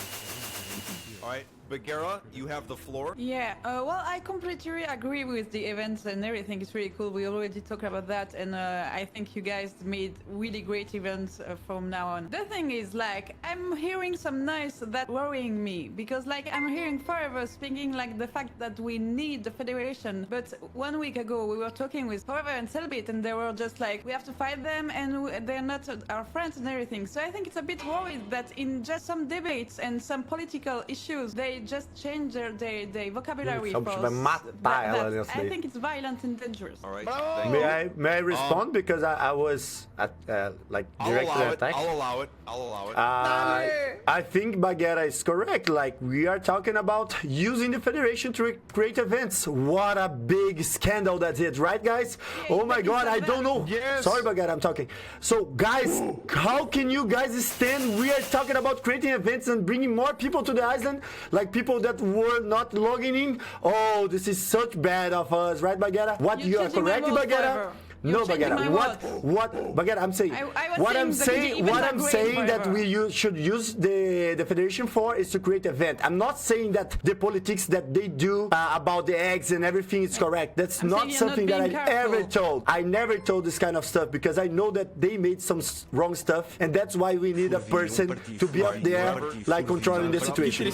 All right, Bagheera, you have the floor. Yeah, well, I completely agree with the events and everything. It's really cool. We already talked about that, and I think you guys made really great events from now on. The thing is, like, I'm hearing some noise that worrying me because, like, I'm hearing Forever speaking like the fact that we need the federation. But 1 week ago, we were talking with Forever and Selbit, and they were just like, we have to fight them, and they're not our friends and everything. So I think it's a bit worried that in just some debates and some political issues, they just change their vocabulary for us. I think it's violent and dangerous. All right. Thank May I respond because I was at like directly attacked? I'll allow it. I think Bagheera is correct. Like, we are talking about using the federation to create events. What a big scandal that is, right, guys? Oh my God, I don't know. Yes. Sorry, Bagheera, I'm talking. So, guys, how can you guys stand? We are talking about creating events and bringing more people to the island, like people that were not logging in. Oh, this is such bad of us, right, Bagheera? What, you are correct, Bagheera? No, Bagheera. What, Bagheera? I'm saying. What I'm saying that we should use the federation for is to create event. I'm not saying that the politics that they do about the eggs and everything is correct. That's not something that I ever told. I never told this kind of stuff because I know that they made some wrong stuff, and that's why we need a person to be up there, like controlling the situation.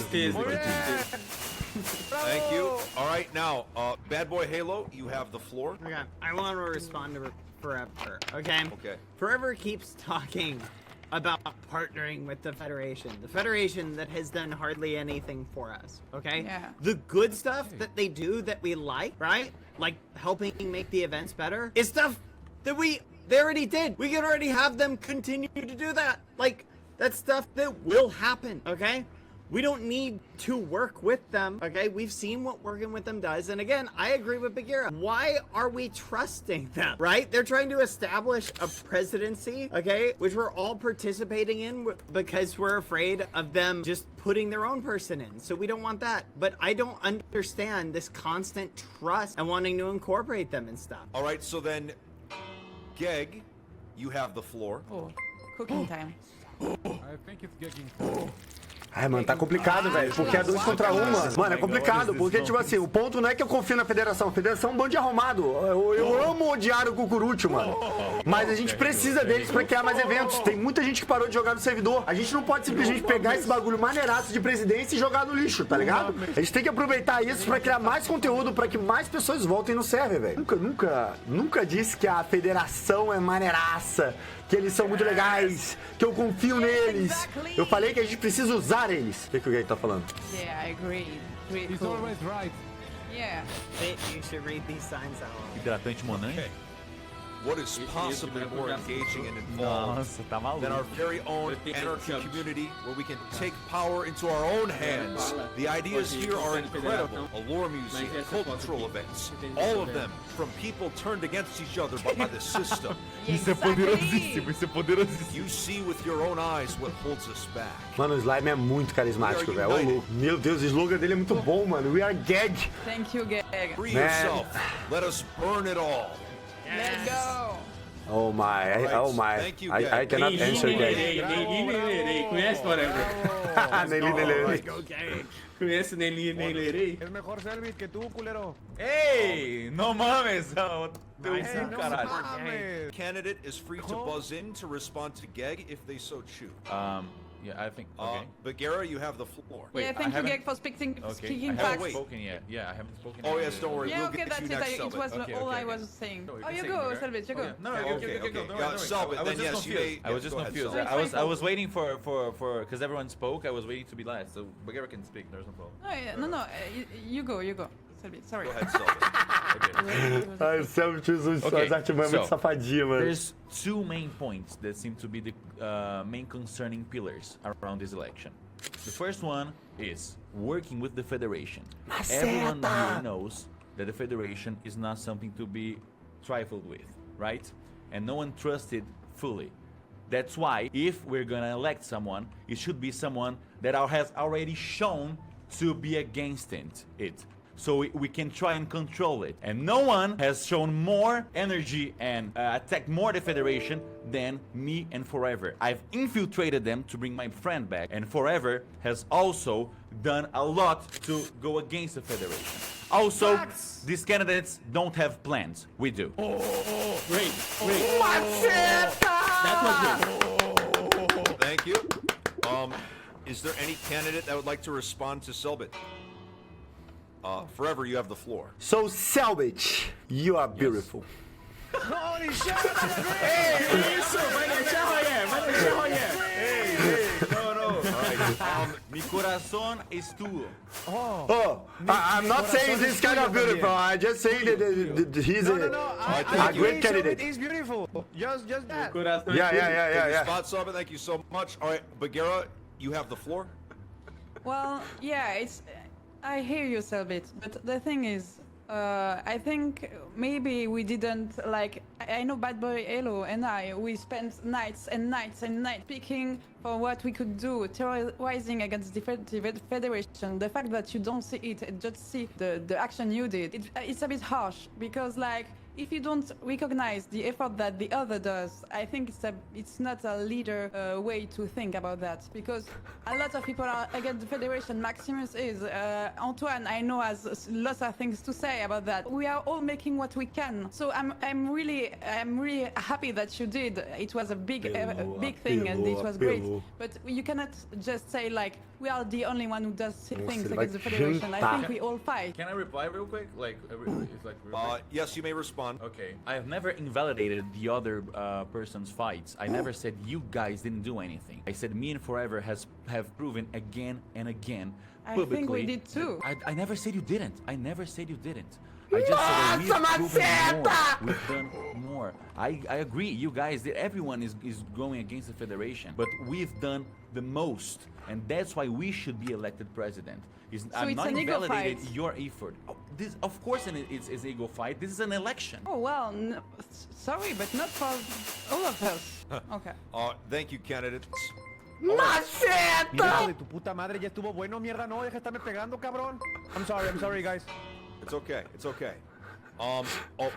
Thank you. All right, now, Bad Boy Halo, you have the floor. Okay, I want to respond to Forever. Okay. Okay. Forever keeps talking about partnering with the Federation. The Federation that has done hardly anything for us. Okay. Yeah. The good stuff that they do that we like, right? Like helping make the events better, is stuff that they already did. We can already have them continue to do that. Like, that's stuff that will happen. Okay. We don't need to work with them, okay? We've seen what working with them does. And again, I agree with Bagheera. Why are we trusting them, right? They're trying to establish a presidency, okay? Which we're all participating in because we're afraid of them just putting their own person in. So we don't want that. But I don't understand this constant trust and wanting to incorporate them and stuff. All right, so then Geg, you have the floor. Oh, cooking time. I think it's getting. Ai, mano, tá complicado, velho. Porque é 2 contra 1, mano. Mano, é complicado. Porque, tipo assim, o ponto não é que eu confio na federação. A federação é um bando de arrumado. Eu amo odiar o Cucurucho, mano. Mas a gente precisa deles pra criar mais eventos. Tem muita gente que parou de jogar no servidor. A gente não pode simplesmente pegar esse bagulho maneiraço de presidência e jogar no lixo, tá ligado? A gente tem que aproveitar isso pra criar mais conteúdo, pra que mais pessoas voltem no server, velho. Nunca disse que a federação é maneiraça, que eles são muito legais, que eu confio neles. Eu falei que a gente precisa usar eles. O que o Gay tá falando? Yeah, I agree. Really He's cool. always right. Yeah. You should read these signs out loud. Hidratante Monange? Okay. What is possibly more engaging and involved Nossa, tá maluco. than our very own anarchy community where we can take power into our own hands? The ideas here are incredible. A lore museum, cultural events, all of them from people turned against each other by the system. Isso é poderosíssimo, isso é poderosíssimo. You see with your own eyes what holds us back. Mano, o Slime é muito carismático, velho. Ô, louco. Meu Deus, o slogan dele é muito bom, mano. We are gag. Thank you, Geg. Free Man. yourself. Let us burn it all. Let's go. Oh my, oh my. Thank you, I cannot answer gag. Conhece Forever? Nele. Conhece Nelly? Es mejor Selvit que tú, culero. Ei, não mames. Teu Hey, no caralho. mames. Candidate is free to buzz in to respond to Geg if they so choose. Yeah, I think. Okay. Bagheera, you have the floor. Wait, Yeah, I thank you, haven't- Geg, for speaking Okay. I speaking haven't facts. wait. spoken yet. Yeah, I haven't spoken Oh yet. yes, don't worry. Yeah, We'll okay, get that's you it. next, It Selbit. was Okay, all okay, I okay. was saying. No, you Oh, can you say go, it, Selbit, you go. No, Okay, go, okay. don't worry, Yeah, don't worry. Selbit, I was then just yes, you confused. may- I was yes, just go ahead, confused. Selbit. I was waiting for because everyone spoke. I was waiting to be last, so Bagheera can speak. There's no problem. Oh, yeah, no, you go, Selbit. Sorry. Go ahead, Selbit. Okay. Ai, o Selbit usa Okay, as artimanhas muito so, safadinha, mano. There's 2 main points that seem to be the main concerning pillars around this election. The first one is working with the Federation. Everyone here knows that the Federation is not something to be trifled with, right? And no one trusts it fully. That's why, if we're gonna elect someone, it should be someone that has already shown to be against it. So we can try and control it. And no one has shown more energy and attacked more the Federation than me and Forever. I've infiltrated them to bring my friend back, and Forever has also done a lot to go against the Federation. Also, these candidates don't have plans. We do. Great. That was good. Thank you. Is there any candidate that would like to respond to Selbit? Forever, you have the floor. So, Selbit, you are beautiful. Holy shit! Isso, vai deixar Royer. Mi corazón es tuyo. Oh, I'm not saying this kind of beautiful. I just saying that he's a great candidate. He's beautiful. Just that. Yeah. Spot Selbit, thank you so much. All right, Bagheera, you have the floor. Well, yeah, I hear you, Selbit, but the thing is, I think maybe we didn't like. I know Bad Boy Elo and we spent nights and nights and nights speaking for what we could do, terrorizing against the Federation. The fact that you don't see it and just see the action you did, it's a bit harsh because like. If you don't recognize the effort that the other does, I think it's not a leader way to think about that because a lot of people are against the Federation. Maximus is. Antoine, I know, has lots of things to say about that. We are all making what we can. So I'm really happy that you did. It was a big thing and it was great. But you cannot just say like we are the only one who does things against the Federation. I think we all fight. Can I reply real quick? Like, it's like. Real quick? Yes, you may respond. Okay. I have never invalidated the other person's fights. I never said you guys didn't do anything. I said me and Forever have proven again and again publicly. I think we did too. I never said you didn't. I never said you didn't. I just said that we've proven more. We've done more. I agree. You guys did. Everyone is going against the Federation, but we've done the most, and that's why we should be elected president. I'm it's not an ego invalidating fight. your effort. Oh, this, of course, it's an ego fight. This is an election. Oh well, no, sorry, but not for all of us. Okay. Thank you, candidates. Hijo de tu puta madre, ya estuvo bueno, mierda, no, deja de estarme pegando, cabrón. I'm sorry, guys. It's okay.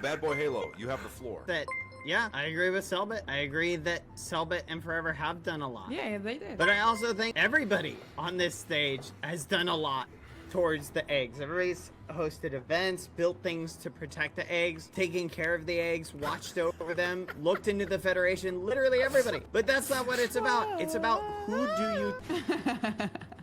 Bad Boy Halo, you have the floor. That Yeah, I agree with Selbit. I agree that Selbit and Forever have done a lot. Yeah, they did. But I also think everybody on this stage has done a lot towards the eggs. Everybody's hosted events, built things to protect the eggs, taken care of the eggs, watched over them, looked into the Federation, literally everybody. But that's not what it's about. It's about who do you...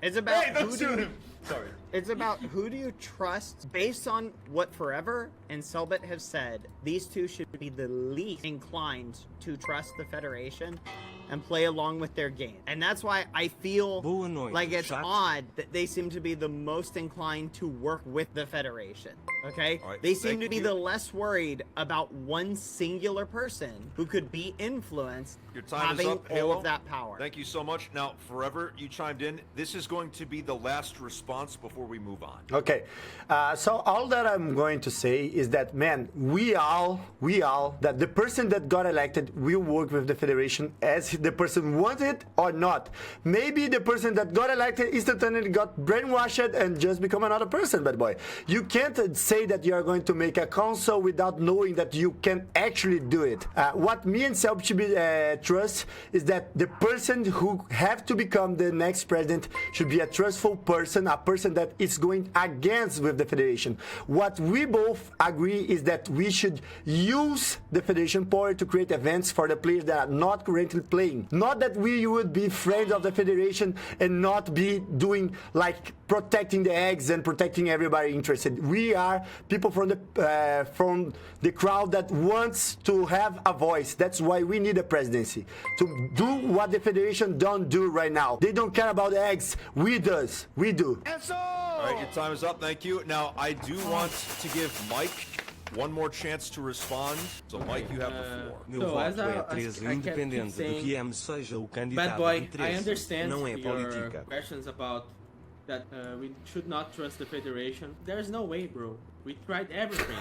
It's about who do you... Sorry. It's about who do you trust based on what Forever and Selbit have said. These two should be the least inclined to trust the Federation and play along with their game. And that's why I feel like it's odd that they seem to be the most inclined to work with the Federation. Okay? All right, They seem thank to be you. the less worried about one singular person who could be influenced Your time having is up, all Halo. of that power. Thank you so much. Now, Forever, you chimed in. This is going to be the last response before we move on. Okay, so all that I'm going to say is that, man, we all, that the person that got elected will work with the Federation as the person wanted or not. Maybe the person that got elected instantly got brainwashed and just become another person, bad boy. You can't say that you are going to make a council without knowing that you can actually do it. What me and Selb should be trust is that the person who have to become the next president should be a trustful person, a person that is going against with the Federation. What we both agree is that we should use the Federation power to create events for the players that are not currently playing. Not that we would be friends of the Federation and not be doing like protecting the eggs and protecting everybody interested. We are people from the crowd that wants to have a voice. That's why we need a presidency to do what the Federation don't do right now. They don't care about the eggs. We do. All right, your time is up. Thank you. Now, I do want to give Mike one more chance to respond. So, Mike, you have the floor. So, as I kept saying, Bad Boy, I understand your questions about that we should not trust the Federation. There's no way, bro. We tried everything.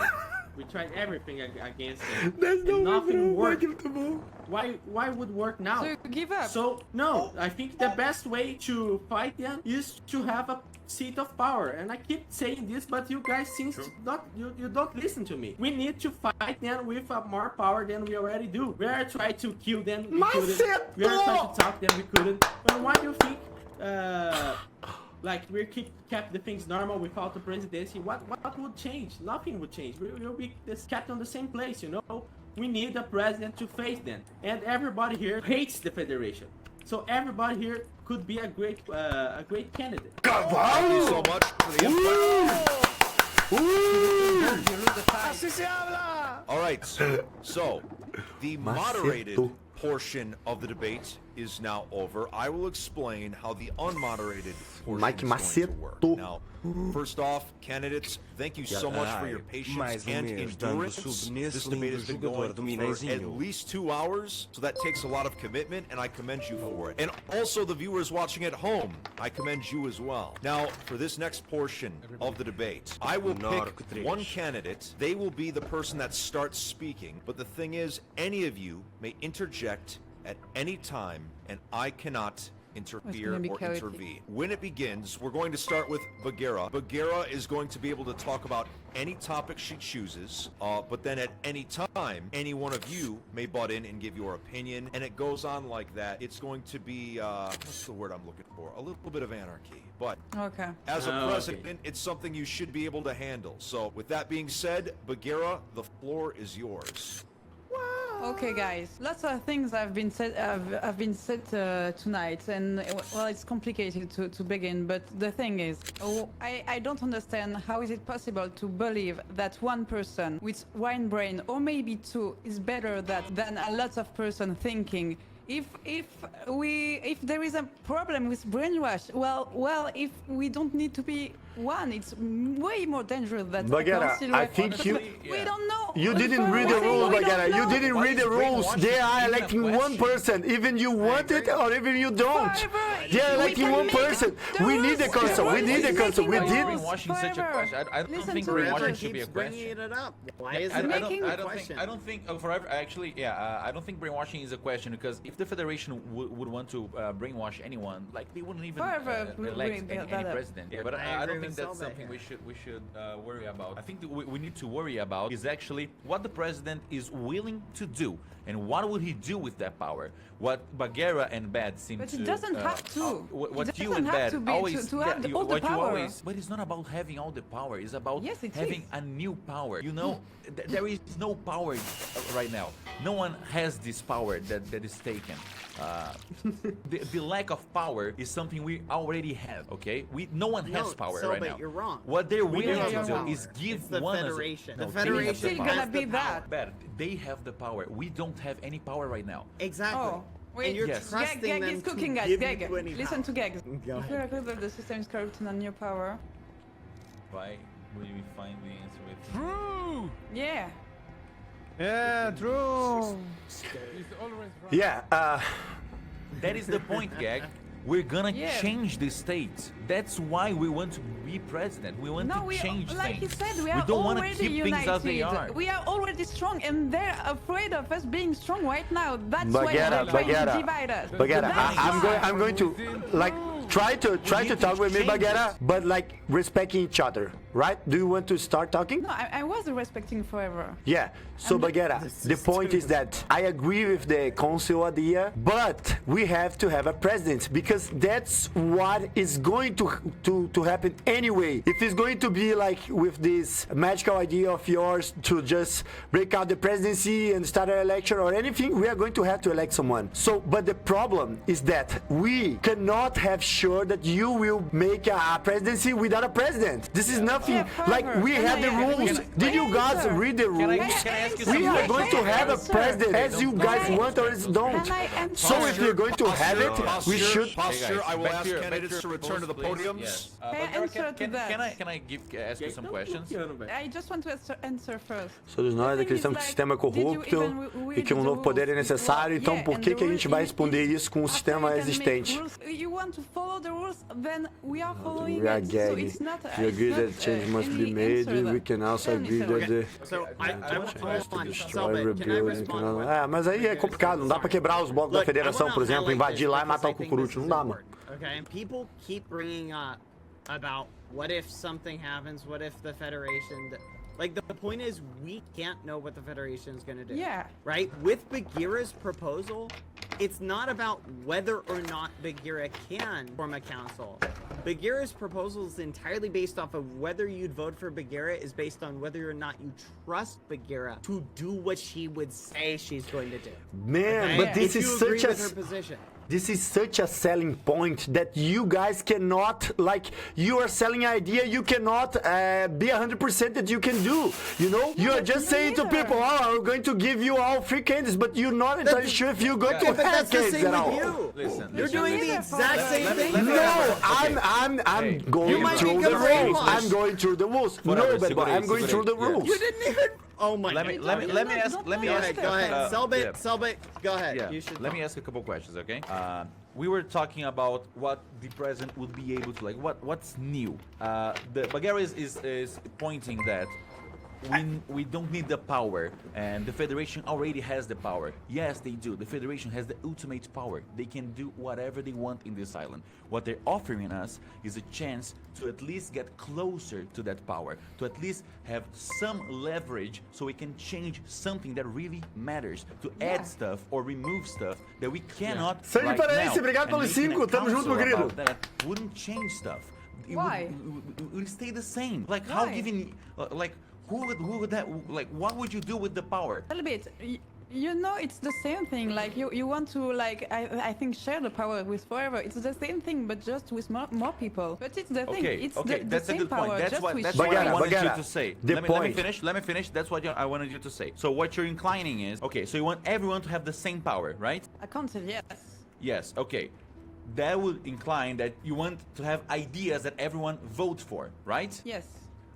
We tried everything against them. There's no nothing way, worked. Why would work now? So you give up. So no, I think the best way to fight them is to have a seat of power. And I keep saying this, but you guys seem to not you don't listen to me. We need to fight them with more power than we already do. We are trying to kill them, we couldn't. We are trying to talk them, we couldn't. But why do you think like we kept the things normal without the presidency? What would change? Nothing would change. We'll be just kept on the same place, you know. We need a president to face them, and everybody here hates the Federation. So everybody here could be a great candidate. Thank you so much for the input. All right, so the moderated portion of the debate is now over. I will explain how the unmoderated portion is going to work. Now, first off, candidates, thank you so much for your patience and endurance. This debate has been going for at least 2 hours, so that takes a lot of commitment, and I commend you for it. And also the viewers watching at home, I commend you as well. Now, for this next portion of the debate, I will pick one candidate. They will be the person that starts speaking, but the thing is, any of you may interject at any time, and I cannot interfere or intervene. When it begins, we're going to start with Bagheera. Bagheera is going to be able to talk about any topic she chooses, but then at any time, any one of you may butt in and give your opinion, and it goes on like that. It's going to be, what's the word I'm looking for? A little bit of anarchy. But as a president, it's something you should be able to handle. So with that being said, Bagheera, the floor is yours. Okay, guys. Lots of things have been said tonight, and well, it's complicated to begin. But the thing is, I don't understand how is it possible to believe that one person with one brain, or maybe two, is better than a lot of person thinking. If there is a problem with brainwash, well, if we don't need to be one, it's way more dangerous than Bagheera, I think we don't know. You didn't read the rules, Bagheera. You didn't read the rules. They are electing one person, even you want it or even you don't. They are electing one person. We need the council. We need the council. We did. Brainwashing such a question. I don't think brainwashing should be a question. Why is I it don't think Forever actually, I don't think brainwashing is a question, because if the Federation would want to brainwash anyone, like they wouldn't even elect any president. But I don't think think that's something we should worry about. I think that we need to worry about is actually what the president is willing to do and what will he do with that power. What Bagheera and Bad seem But to. it doesn't have to. What It you doesn't and have Bad to be always. to have all the what you power. always. But it's not about having all the power. It's about Yes, it having is. a new power. You know, there is no power right now. No one has this power that is taken. The lack of power is something we already have. Okay, no one has power right now. You're wrong. What they're willing have to the do power. is give It's the one Federation. No, The they have Federation It's still power. gonna be that. Bad. They have the power. We don't have any power right now. Exactly. Oh, wait. And you're Yes. trusting Gag them is to cooking, guys. give Gag. you any Listen to power. Gag. Go If you agree that the system is corrupted on your power. Why would we find the answer with? True. Yeah. Yeah, true. He's always right. Yeah, That is the point, Gag. We're gonna Yeah. change the state. That's why we want to be president. We want No, to we change like you things. said, we are don't wanna already keep united. things as they are. We are already strong, and they're afraid of us being strong right now. That's why Bagheera, they're trying to Bagheera. divide us. Bagheera, That's I'm why. going to like try to talk with me, change Bagheera, this. but like respecting each other, right? Do you want to start talking? No, I was respecting forever. Yeah, so Bagheera, the point is that I agree with the council idea, but we have to have a president because that's what is going to happen anyway. If it's going to be like with this magical idea of yours to just break out the presidency and start an election or anything, we are going to have to elect someone. So, but the problem is that we cannot have sure that you will make a presidency without a president. This is nothing Yeah, like we Can have I- the can I- rules. Did you guys answer? read the Can rules? I ask you We some are going to have a answer? president as you guys I- want or don't. Can I answer? So if you're going to have it, we should. Posture, I will back ask to your- candidates back to your return to the post, please. podiums. Yes. Can I Bagheera, answer to that? Can I ask you some questions? I just want to answer first. Todos nós The thing acreditamos que o is, sistema é like, did you corrupto even e que um read novo the poder é rules? necessário, então Yeah, por and que the que a rule gente vai is- responder isso com o after sistema you can make existente? rules, you want to follow the rules, then we are following We are it. So gagging. it's not. If you agree that change must be made, we can also agree that the So I has to want destroy, Can I rebuild, respond to what- Ah, mas aí é complicado, não dá pra quebrar os blocos da Look, federação, I por wanna exemplo, highlight invadir this lá e because matar I o think cucurucho, this não is dá, mano. important, Okay, people keep bringing up about what if something happens, what if the Federation. Like, the point is, we can't know what the Federation is going to do. Yeah. Right? With Bagheera's proposal, it's not about whether or not Bagheera can form a council. Bagheera's proposal is entirely based off of whether you'd vote for Bagheera is based on whether or not you trust Bagheera to do what she would say she's going to do. Man, Okay? but this If is you agree such a with her position. This is such a selling point that you guys cannot, like, you are selling an idea you cannot be 100% that you can do. You know, you are but just me saying to neither. people, "Oh, I'm going to give you all free candies," but you're not entirely sure if you're going to But have that's the candies same at all. with you. Listen, You're listen. doing the neither, exact Father. same thing. No, I'm Hey, going you might through be the good rules. brainwashed. I'm going through the rules. No, Whatever, but segura I'm aí, going segura through the aí. Yeah. rules. You didn't even. Oh my Let me God. let me let me ask Don't let me Go ask. ahead, go ahead. Selbit, yeah. Selbit, go ahead. Yeah. You should Let me talk. ask a couple questions, okay? We were talking about what the president would be able to like. What's new? The Bagheera is pointing that we don't need the power, and the Federation already has the power. Yes, they do. The Federation has the ultimate power. They can do whatever they want in this island. What they're offering us is a chance to at least get closer to that power, to at least have some leverage so we can change something that really matters, to add stuff or remove stuff that we cannot Sandy right Paraense, now. obrigado And pelos making a 5. Tamo junto, council meu querido. about that wouldn't change stuff. It Why? would stay the same. Like how Why? giving like who would that like what would you do with the power? A little bit. You know, it's the same thing. Like you want to like I think share the power with Forever. It's the same thing, but just with more people. But it's the thing. Okay, It's okay, the that's a same good power. point. That's just what with that's share. what I Bagheera, wanted you Bagheera, to say. the Let me point. finish. Let me finish. That's what I wanted you to say. So what you're inclining is okay. So you want everyone to have the same power, right? I can't say yes. Yes. Okay. That would incline that you want to have ideas that everyone votes for, right? Yes.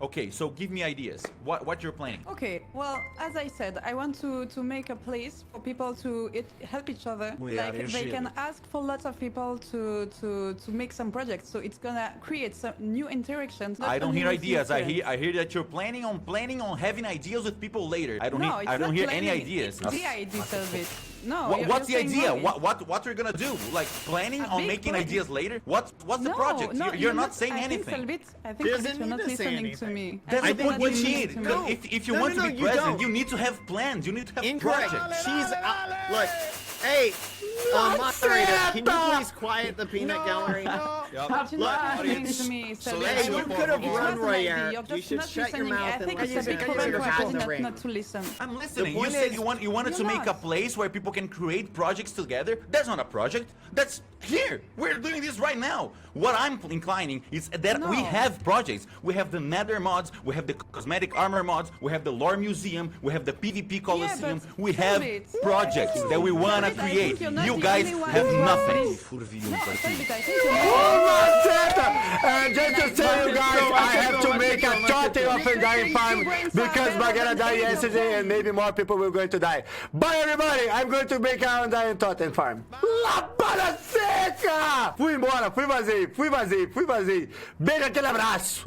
Okay, so give me ideas. What you're planning? Okay, well, as I said, I want to make a place for people to help each other. Like they can ask for lots of people to make some projects. So it's gonna create some new interactions. I don't hear ideas. I hear that you're planning on having ideas with people later. I don't hear any ideas. It's the idea of it. No. What's the you're saying idea? noise. What we're gonna do? Like planning on big making project. ideas later? What's the project? No, You're not saying anything. I think Doesn't you're not need to say listening to anything. me. That's I the think point you're we not need. listening to me. If you No, want no, to be you president, don't. you need to have plans. You need to have Incorrect. projects. She's look. Hey, moderator, can you please quiet the peanut gallery? Yep. But you're Look, not listening audience. to me. So So let's Hey, do you it. could have It run was an idea. Royer. You're You just should not shut your listening. mouth I and think let it's a the big speaker problem for have the president reins. not to listen. I'm listening. You point said is- you wanted to You're make a not. place where people can create projects together. That's not a project. That's here. We're doing this right now. What I'm inclining is that we No. have projects. We have the Nether mods. We have the cosmetic armor mods. We have the lore museum. We have the PvP Coliseum. but we have Selbit. projects that we want to Selbit, I create. think you're not You the guys only one have who nothing. wants this. No, Selbit, I think you're Oh, Maceta! Just to say, you guys, I have to make a total of a dying farm because Bagheera died yesterday and maybe more people will going to die. Bye, everybody! I'm going to make a dying totem farm. Lapada seca! Fui embora, fui vazio. Beijo aquele abraço,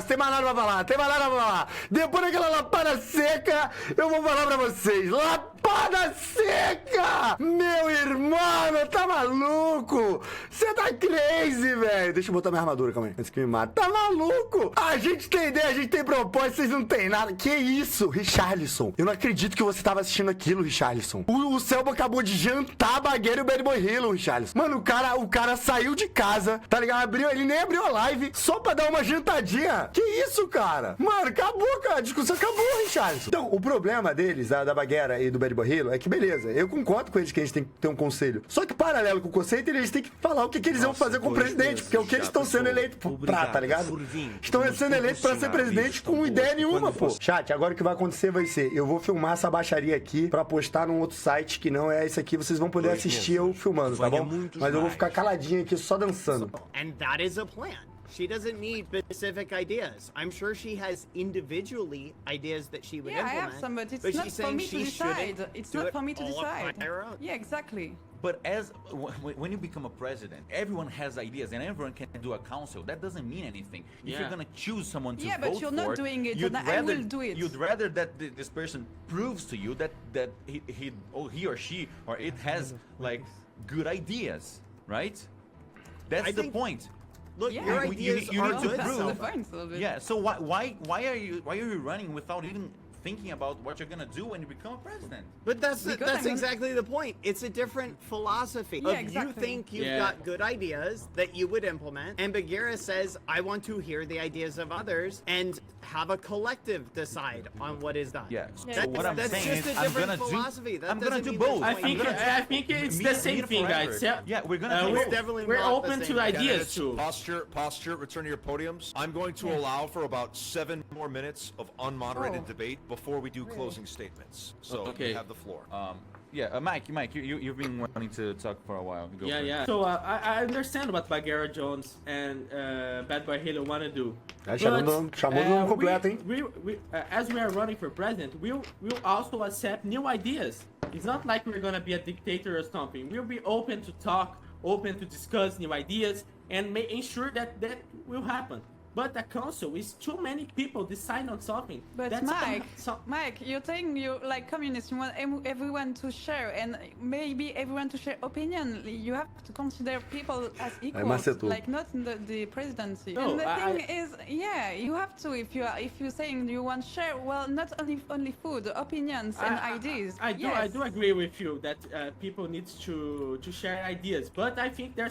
Tem mais nada pra falar, Depois daquela lapada seca, eu vou falar pra vocês. Lapada seca! Meu irmão, tá maluco? Você tá crazy, velho. Deixa eu botar minha armadura, calma aí, antes que me mata. Tá maluco? A gente tem ideia, a gente tem propósito, vocês não tem nada. Que isso, Richarlison? Eu não acredito que você tava assistindo aquilo, Richarlison. O Selma acabou de jantar a Bagheera e o Bad Boy Halo, Richarlison. Mano, o cara saiu de casa, tá ligado? Ele nem abriu a live só pra dar uma jantadinha. Que isso, cara? Mano, acabou, cara. A discussão acabou, Richarlison. Então, o problema deles, da Bagheera e do Bad Boy Halo, é que beleza, eu concordo com eles que a gente tem que ter um conselho. Só que paralelo com o conceito, eles têm que falar o que eles vão fazer com o presidente, porque é o que eles estão sendo eleitos pra, tá ligado? Estão sendo eleitos pra ser presidente com ideia nenhuma, pô. Chat, agora o que vai acontecer vai ser, eu vou filmar essa baixaria aqui pra postar num outro site que não é esse aqui, vocês vão poder assistir eu filmando, tá bom? Mas eu vou ficar caladinho aqui só dançando. And that is a plan. She doesn't need specific ideas. I'm sure she has individually ideas that she would Yeah, I implement. have some, but it's she's not for saying me to she decide. shouldn't It's do not it for me to all decide. by her own. Yeah, exactly. But when you become a president, everyone has ideas and everyone can do a council. That doesn't mean anything. If Yeah. you're gonna choose someone to Yeah, vote but you're for, not doing it, you'd and I will do it. You'd rather that this person proves to you that he or she or it has like good ideas, right? That's I the think- point. Look, Yeah. your You ideas need are to good. prove. so The points a little bit. Yeah. So why are you running without even thinking about what you're gonna do when you become a president? But that's Because that's I'm- exactly the point. It's a different philosophy. Yeah, If you exactly. think you've Yeah. got good ideas that you would implement, and Bagheera says, I want to hear the ideas of others and have a collective decide on what is done. Yeah. Yeah. So what I'm that's saying just is a I'm different gonna philosophy. do That I'm gonna doesn't do mean both. that's I what think you're I think it's Me- the me same and thing, forever. guys. Yeah, we're gonna do we're, both. definitely we're not the open same. to ideas Candidates, too. Posture, return to your podiums. I'm going to allow for about 7 more minutes of unmoderated Oh. debate before we do closing statements. So Okay. you have the floor. Mike, you've been wanting to talk for a while. Go Yeah, for it. yeah. So I understand what Bagheera Jones and Bad Boy Halo want to do. Chamou de nome completo, hein? As we are running for president, we'll also accept new ideas. It's not like we're gonna be a dictator or something. We'll be open to talk, open to discuss new ideas, and ensure that will happen. But the council is too many people decide on something. But That's Mike, you're saying you like communists. You want everyone to share, and maybe everyone to share opinion. You have to consider people as equals, macetou. like not in the presidency. No, and the thing is, yeah, you have to. If you're saying you want share, well, not only food, opinions and ideas. I do agree with you that people need to share ideas, but I think there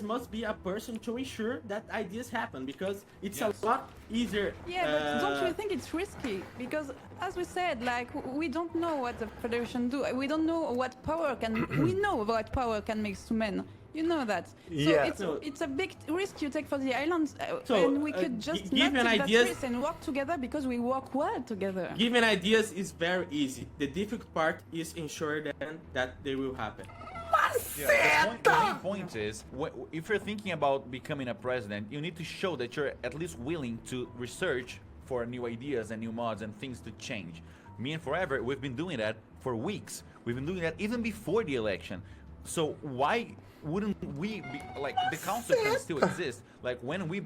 must be a person to ensure that ideas happen, because it's a lot easier. Yeah, but don't you think it's risky? Because as we said, like we don't know what the Federation do. We don't know what power can. We know what power can make to men. You know that. So Yeah. it's a big risk you take for the islands, So, and we could just give not an take ideas- that risk and work together because we work well together. Giving ideas is very easy. The difficult part is ensure that they will happen. The main point is, if you're thinking about becoming a president, you need to show that you're at least willing to research for new ideas and new mods and things to change. Me and Forever, we've been doing that for weeks. We've been doing that even before the election. So why wouldn't we be, like, the council can still exist? Like, when we,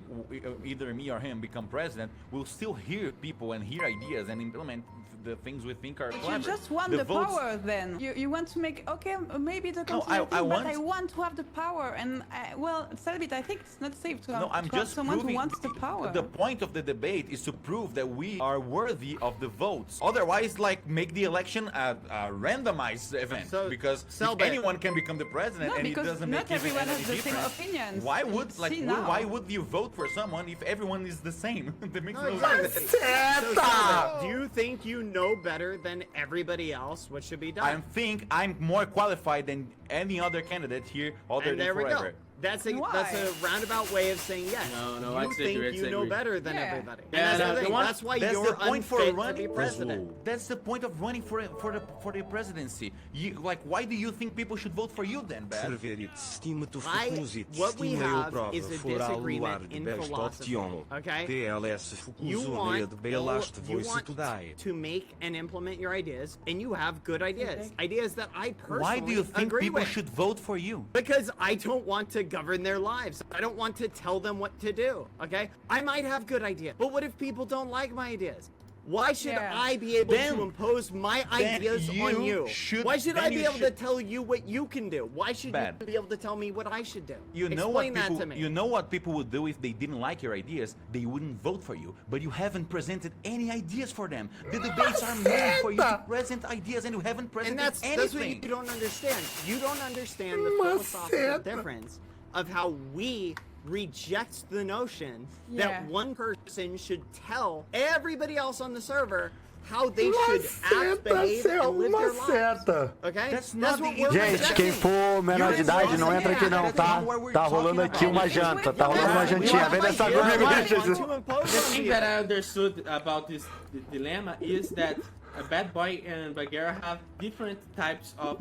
either me or him, become president, we'll still hear people and hear ideas and implement the things we think are clever. You just want the power then. You want to make, okay, maybe the council, but I want to have the power. And, well, Selbit, I think it's not safe to have, someone who wants the power. The point of the debate is to prove that we are worthy of the votes. Otherwise, like, make the election a randomized event. So, because anyone can become the president, and it doesn't make even any difference. Not everyone has the same opinions. Why would, like, why would you vote for someone if everyone is the same? That makes no sense. So, do you think you know better than everybody else what should be done? I think I'm more qualified than any other candidate here other than Forever. That's a roundabout way of saying yes. No, you think you know better than everybody. Yeah, that's why you're unfit to be president. That's the point of running for the presidency. Like, why do you think people should vote for you then, Bad? What we have is a disagreement in philosophy. Okay? You want to make and implement your ideas, and you have good ideas. Ideas that I personally Why do you think people should vote for you? Because I don't want to govern their lives. I don't want to tell them what to do, okay? I might have good ideas, but what if people don't like my ideas? Why should I be able to impose my ideas on you? Why should I be able to tell you what you can do? Why should you be able to tell me what I should do? Explain that to me. You know what people would do if they didn't like your ideas? They wouldn't vote for you. But you haven't presented any ideas for them. The debates are made for you to present ideas, and you haven't presented anything. That's what you don't understand. You don't understand the philosophical difference of how we reject the notion that one person should tell everybody else on the server how they should act, behave, and live their lives. Okay? That's what we're Gente, quem for menor de idade não entra aqui não, tá? Tá rolando aqui uma janta, tá rolando uma jantinha. Vem nessa comigo, The thing that I understood about this dilemma is that Bad Boy and Bagheera have different types of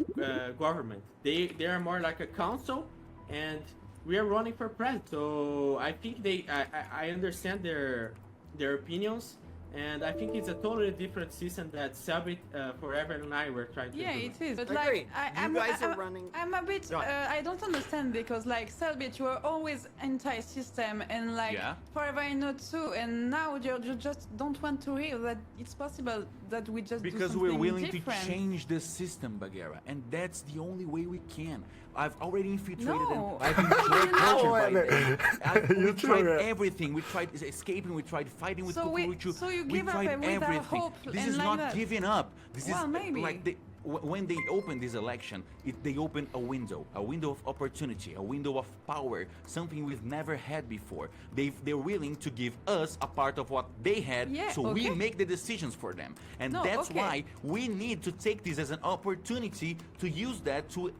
government. They are more like a council, and we are running for president. So I think I understand their opinions, and I think it's a totally different system that Selbit, Forever, and I were trying to do. Yeah, it is. But like, I'm a bit, I don't understand, because like Selbit, you were always anti-system, and like Forever I know too, and now you just don't want to hear that it's possible that we just do something we're willing different. to change the system, Bagheera, and that's the only way we can. I've already infiltrated No. I've infiltrated culture by them. We tried everything. We tried escaping. We tried fighting with Kukuruchu. So you we give up tried without everything. hope This and is like not that. giving up. This is maybe. like when they opened this election, they opened a window of opportunity, a window of power, something we've never had before. They're willing to give us a part of what they had, we make the decisions for them. And that's why we need to take this as an opportunity to use that to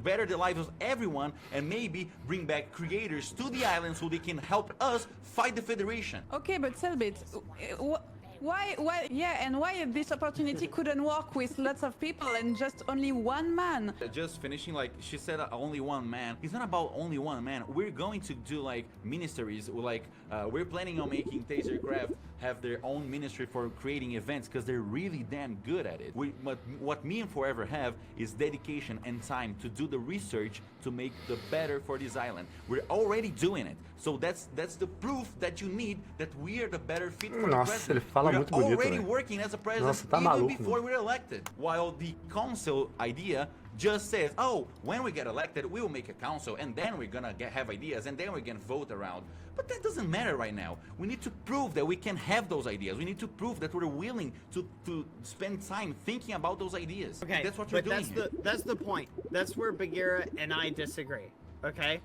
better the lives of everyone, and maybe bring back creators to the island so they can help us fight the Federation. Okay, but Selbit, why, and why this opportunity couldn't work with lots of people and just only one man? Just finishing, like she said, only one man. It's not about only one man. We're going to do like ministries, like we're planning on making Tasercraft have their own ministry for creating events, because they're really damn good at it. What me and Forever have is dedication and time to do the research to make the better for this island. We're already doing it. So that's the proof that you need that we are the better fit for the president. We're already working as a president even before we're elected. While the council idea just says, oh, when we get elected, we will make a council, and then we're gonna have ideas, and then we're gonna vote around. But that doesn't matter right now. We need to prove that we can have those ideas. We need to prove that we're willing to spend time thinking about those ideas. Okay, that's what you're doing here. That's the point. That's where Bagheera and I disagree. Okay,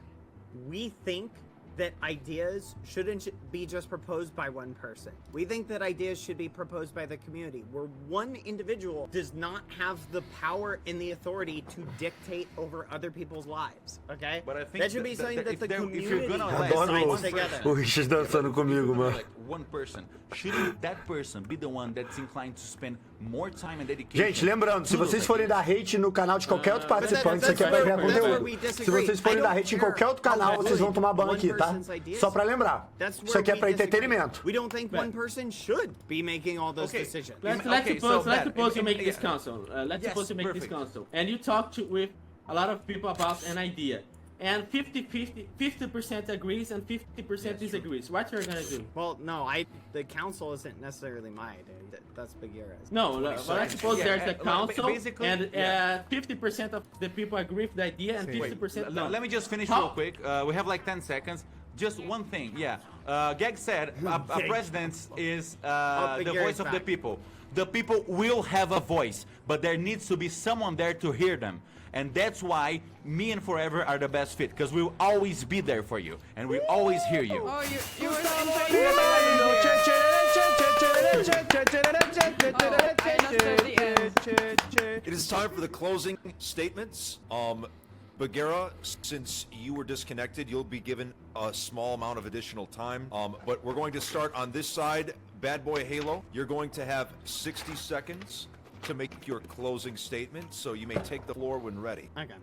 we think that ideas shouldn't be just proposed by one person. We think that ideas should be proposed by the community, where one individual does not have the power and the authority to dictate over other people's lives, okay? But I think that should be something that the community if you're gonna decides Adoro together. o Richard dançando comigo, mano. Like one person, shouldn't that person be the one that's inclined to spend more time and dedication? Gente, lembrando, se to vocês those forem ideas? dar hate no canal de qualquer outro participante, isso that's aqui é pra criar where- that's where conteúdo. we Se disagree. vocês forem I dar don't hate em care qualquer outro how canal, vocês vão tomar ban one aqui, tá? person's ideas. Só pra lembrar. That's Isso where aqui é we pra disagree. entretenimento. We don't think one person should be making all those Okay. decisions. Let's Okay, suppose, so let's that- suppose you in- make this yeah. council. Let's Yes, suppose you make this perfect. council, and you talk with a lot of people about an idea, and 50% agrees and 50% disagrees. What you're gonna do? Well, no, the council isn't necessarily my idea. That's Bagheera's. No, but let's suppose Yeah, there's a like, council, basically, and yeah. 50% of the people agree with the idea, and 50% don't. Let me just finish How? real quick. We have like 10 seconds. Just one thing, yeah. Gag said a president is the Bagheera voice is of the back. people. The people will have a voice, but there needs to be someone there to hear them. And that's why me and Forever are the best fit, because we'll always be there for you, and we always hear you. Oh, you were saying It is time for the closing statements. Bagheera, since you were disconnected, you'll be given a small amount of additional time. But we're going to start on this side. Bad Boy Halo, you're going to have 60 seconds to make your closing statement, so you may take the floor when ready. Okay.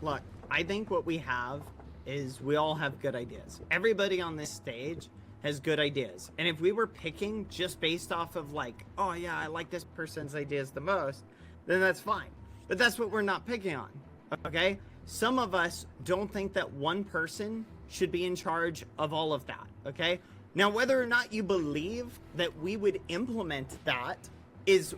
Look, I think what we have is we all have good ideas. Everybody on this stage has good ideas. And if we were picking just based off of like, oh yeah, I like this person's ideas the most, then that's fine. But that's what we're not picking on. Okay? Some of us don't think that one person should be in charge of all of that. Okay? Now, whether or not you believe that we would implement that is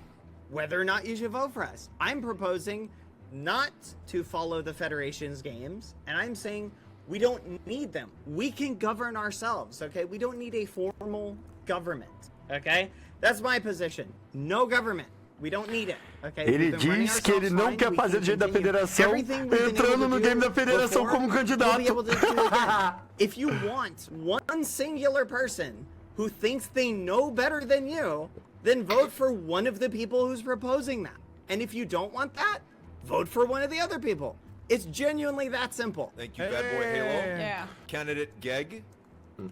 whether or not you should vote for us. I'm proposing not to follow the Federation's games, and I'm saying we don't need them. We can govern ourselves, okay? We don't need a formal government, okay? That's my position. No government. We don't need it, okay? Ele We've been running diz que ele ourselves não fine. quer We fazer can do jeito da continue. federação, Everything we've been entrando able no to game do da federação before, como we'll be candidato. able to do again. If you want one singular person who thinks they know better than you, then vote for one of the people who's proposing that. And if you don't want that, vote for one of the other people. It's genuinely that simple. Thank you, Bad Boy Halo. Yeah. Candidate Geg,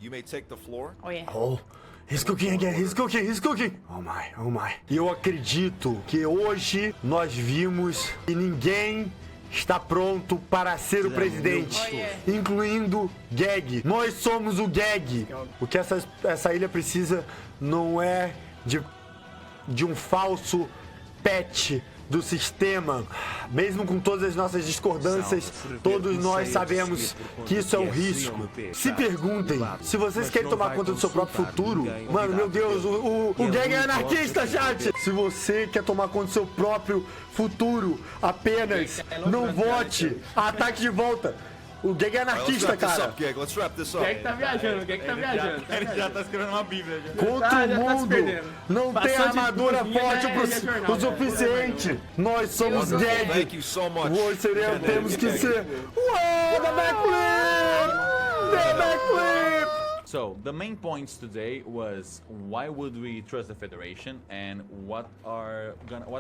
you may take the floor. Oh, yeah. Oh, he's cooking again, he's cooking. Oh my, oh my. E eu acredito que hoje nós vimos que ninguém está pronto para ser o presidente, Oh, yeah. incluindo Gag. Nós somos o Gag. O que essa ilha precisa não é de um falso pet do sistema. Mesmo com todas as nossas discordâncias, todos nós sabemos que isso é um risco. Se perguntem, se vocês querem tomar conta do seu próprio futuro, mano, meu Deus, o Gag é anarquista, chat! Se você quer tomar conta do seu próprio futuro, apenas não vote, ataque de volta. O Gag é All right, let's anarquista, wrap this cara. up, Geg. Let's wrap this up. Quem é que tá viajando? Quem é que tá viajando? Ele já tá escrevendo uma bíblia já. Contra Já o tá se mundo perdendo. não tem Passou de armadura cozinha, forte já é jornal, o suficiente. Nós somos Wonderful. Gag. Thank you so much. Temos que ser. Uou, the backflip! The backflip! So the main points today was why would we trust the federation and what's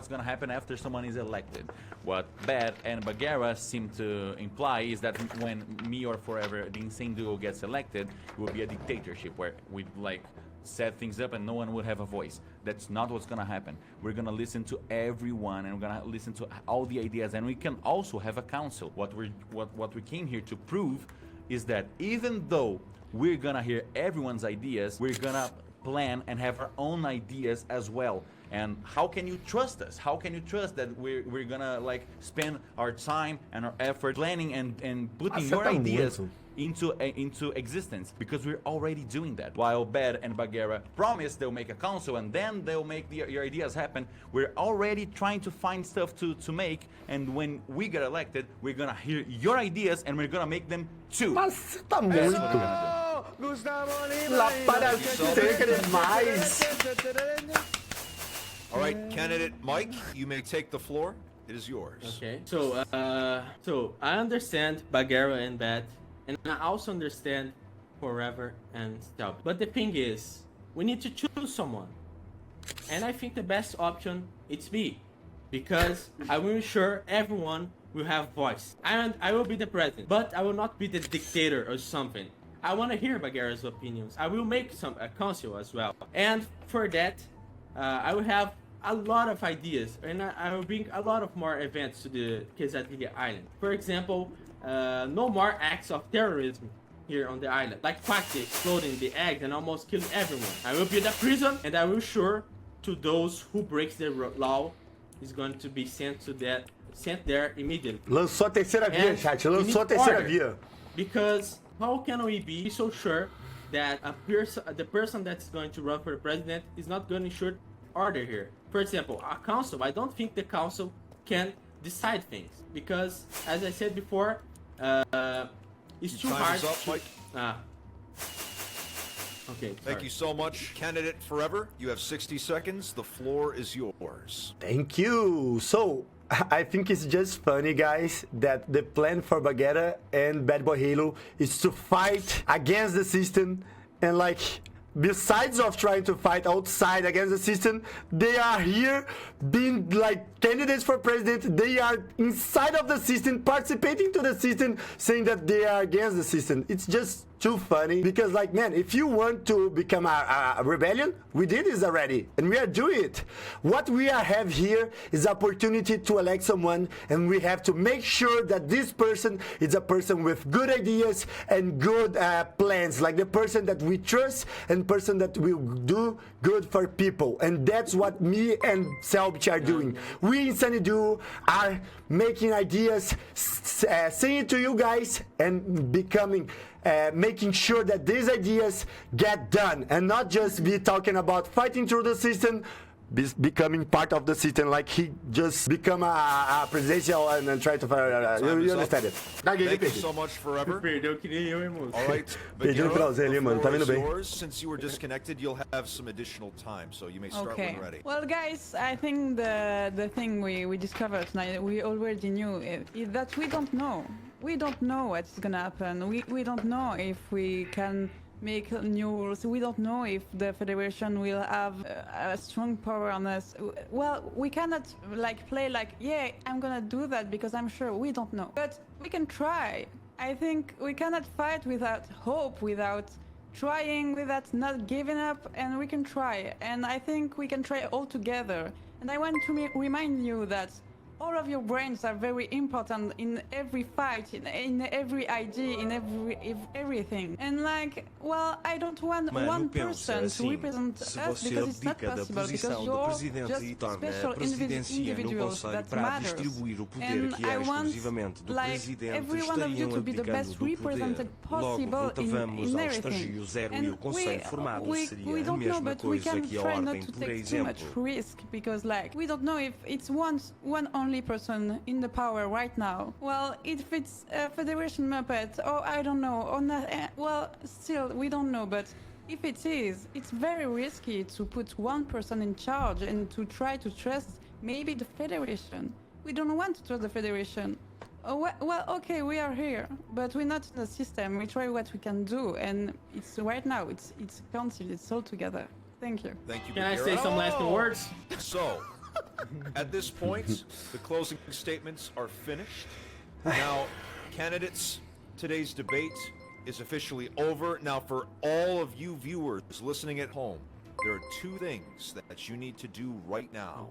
gonna happen after someone is elected. What Bad and Bagheera seem to imply is that when me or Forever, the insane duo, gets elected, it will be a dictatorship where we like set things up and no one would have a voice. That's not what's gonna happen. We're gonna listen to everyone and we're gonna listen to all the ideas, and we can also have a council. What we came here to prove is that even though we're gonna hear everyone's ideas, we're gonna plan and have our own ideas as well. And how can you trust us? How can you trust that we're gonna like spend our time and our effort planning and putting your ideas into existence? Because we're already doing that. While Bad and Bagheera promise they'll make a council and then they'll make your ideas happen, we're already trying to find stuff to make, and when we get elected, we're gonna hear your ideas and we're gonna make them too. Mas você tá muito. Lá para seca demais. All right, candidate Mike, you may take the floor. It is yours. Okay. So I understand Bagheera and Bad, and I also understand Forever and Stout. But the thing is, we need to choose someone, and I think the best option is me, because I will ensure everyone will have voice. And I will be the president, but I will not be the dictator or something. I want to hear Bagheera's opinions. I will make a council as well. And for that, I will have a lot of ideas, and I will bring a lot of more events to the Quesadilla Island. For example, no more acts of terrorism here on the island, like Quackity exploding the eggs and almost killing everyone. I will build a prison, and I will sure to those who breaks the law is going to be sent there immediately. Lançou a terceira via, And chat. we Lançou need a terceira order, via. Because how can we be so sure that the person that's going to run for the president is not going to ensure order here? For example, a council. I don't think the council can decide things because, as I said before, it's too Time hard. is up, Mike. Okay. Thank you so much, candidate Forever. You have 60 seconds. The floor is yours. Thank you. So, I think it's just funny, guys, that the plan for Bagheera and Bad Boy Halo is to fight against the system, and like, besides of trying to fight outside against the system, they are here being like candidates for president. They are inside of the system, participating to the system, saying that they are against the system. It's just too funny because, like, man, if you want to become a rebellion, we did this already and we are doing it. What we have here is opportunity to elect someone, and we have to make sure that this person is a person with good ideas and good plans, like the person that we trust and person that will do good for people. And that's what me and Selbit are doing. We in Sunny Duo are making ideas, saying it to you guys, and becoming making sure that these ideas get done, and not just be talking about fighting through the system, becoming part of the system, like he just become a presidential and try to you understand it. Thank you so much, Forever. Perdeu que nem eu, irmão. All right, Perdi no Bagheera, finalzinho ali, mano. Tá the vindo floor is bem. yours. Since you were disconnected, you'll have some additional time, so you may start Okay. when ready. Well, guys, I think the thing we discovered tonight, we already knew, is that we don't know. We don't know what's gonna happen. We don't know if we can make new rules. We don't know if the Federation will have a strong power on us. Well, we cannot like play like, yeah, I'm gonna do that because I'm sure. We don't know. But we can try. I think we cannot fight without hope, without trying, without not giving up, and we can try. And I think we can try all together. And I want to remind you that all of your brains are very important in every fight, in every idea, in everything. And like, well, I don't want one person to represent us because it's not possible, because you're just special individuals that matter. And I want like every one of you to be the best represented possible in everything. And we don't know, but we can try not to take too much risk, because like, we don't know if it's one only person in the power right now. Well, if it's a Federation Muppet, or I don't know, or not, well, still, we don't know, but if it is, it's very risky to put one person in charge and to try to trust maybe the Federation. We don't want to trust the Federation. Oh, well, okay, we are here, but we're not in the system. We try what we can do, and it's right now, it's council, it's all together. Thank you. Thank you, Can I Bagheera. say some last words? So, at this point, the closing statements are finished. Now, candidates, today's debate is officially over. Now, for all of you viewers listening at home, there are two things that you need to do right now.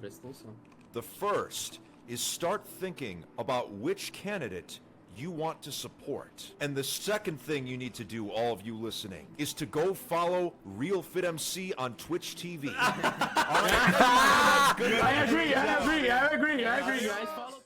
The first is start thinking about which candidate you want to support. And the second thing you need to do, all of you listening, is to go follow Real Fit MC on Twitch TV. All right? I agree, guys. Follow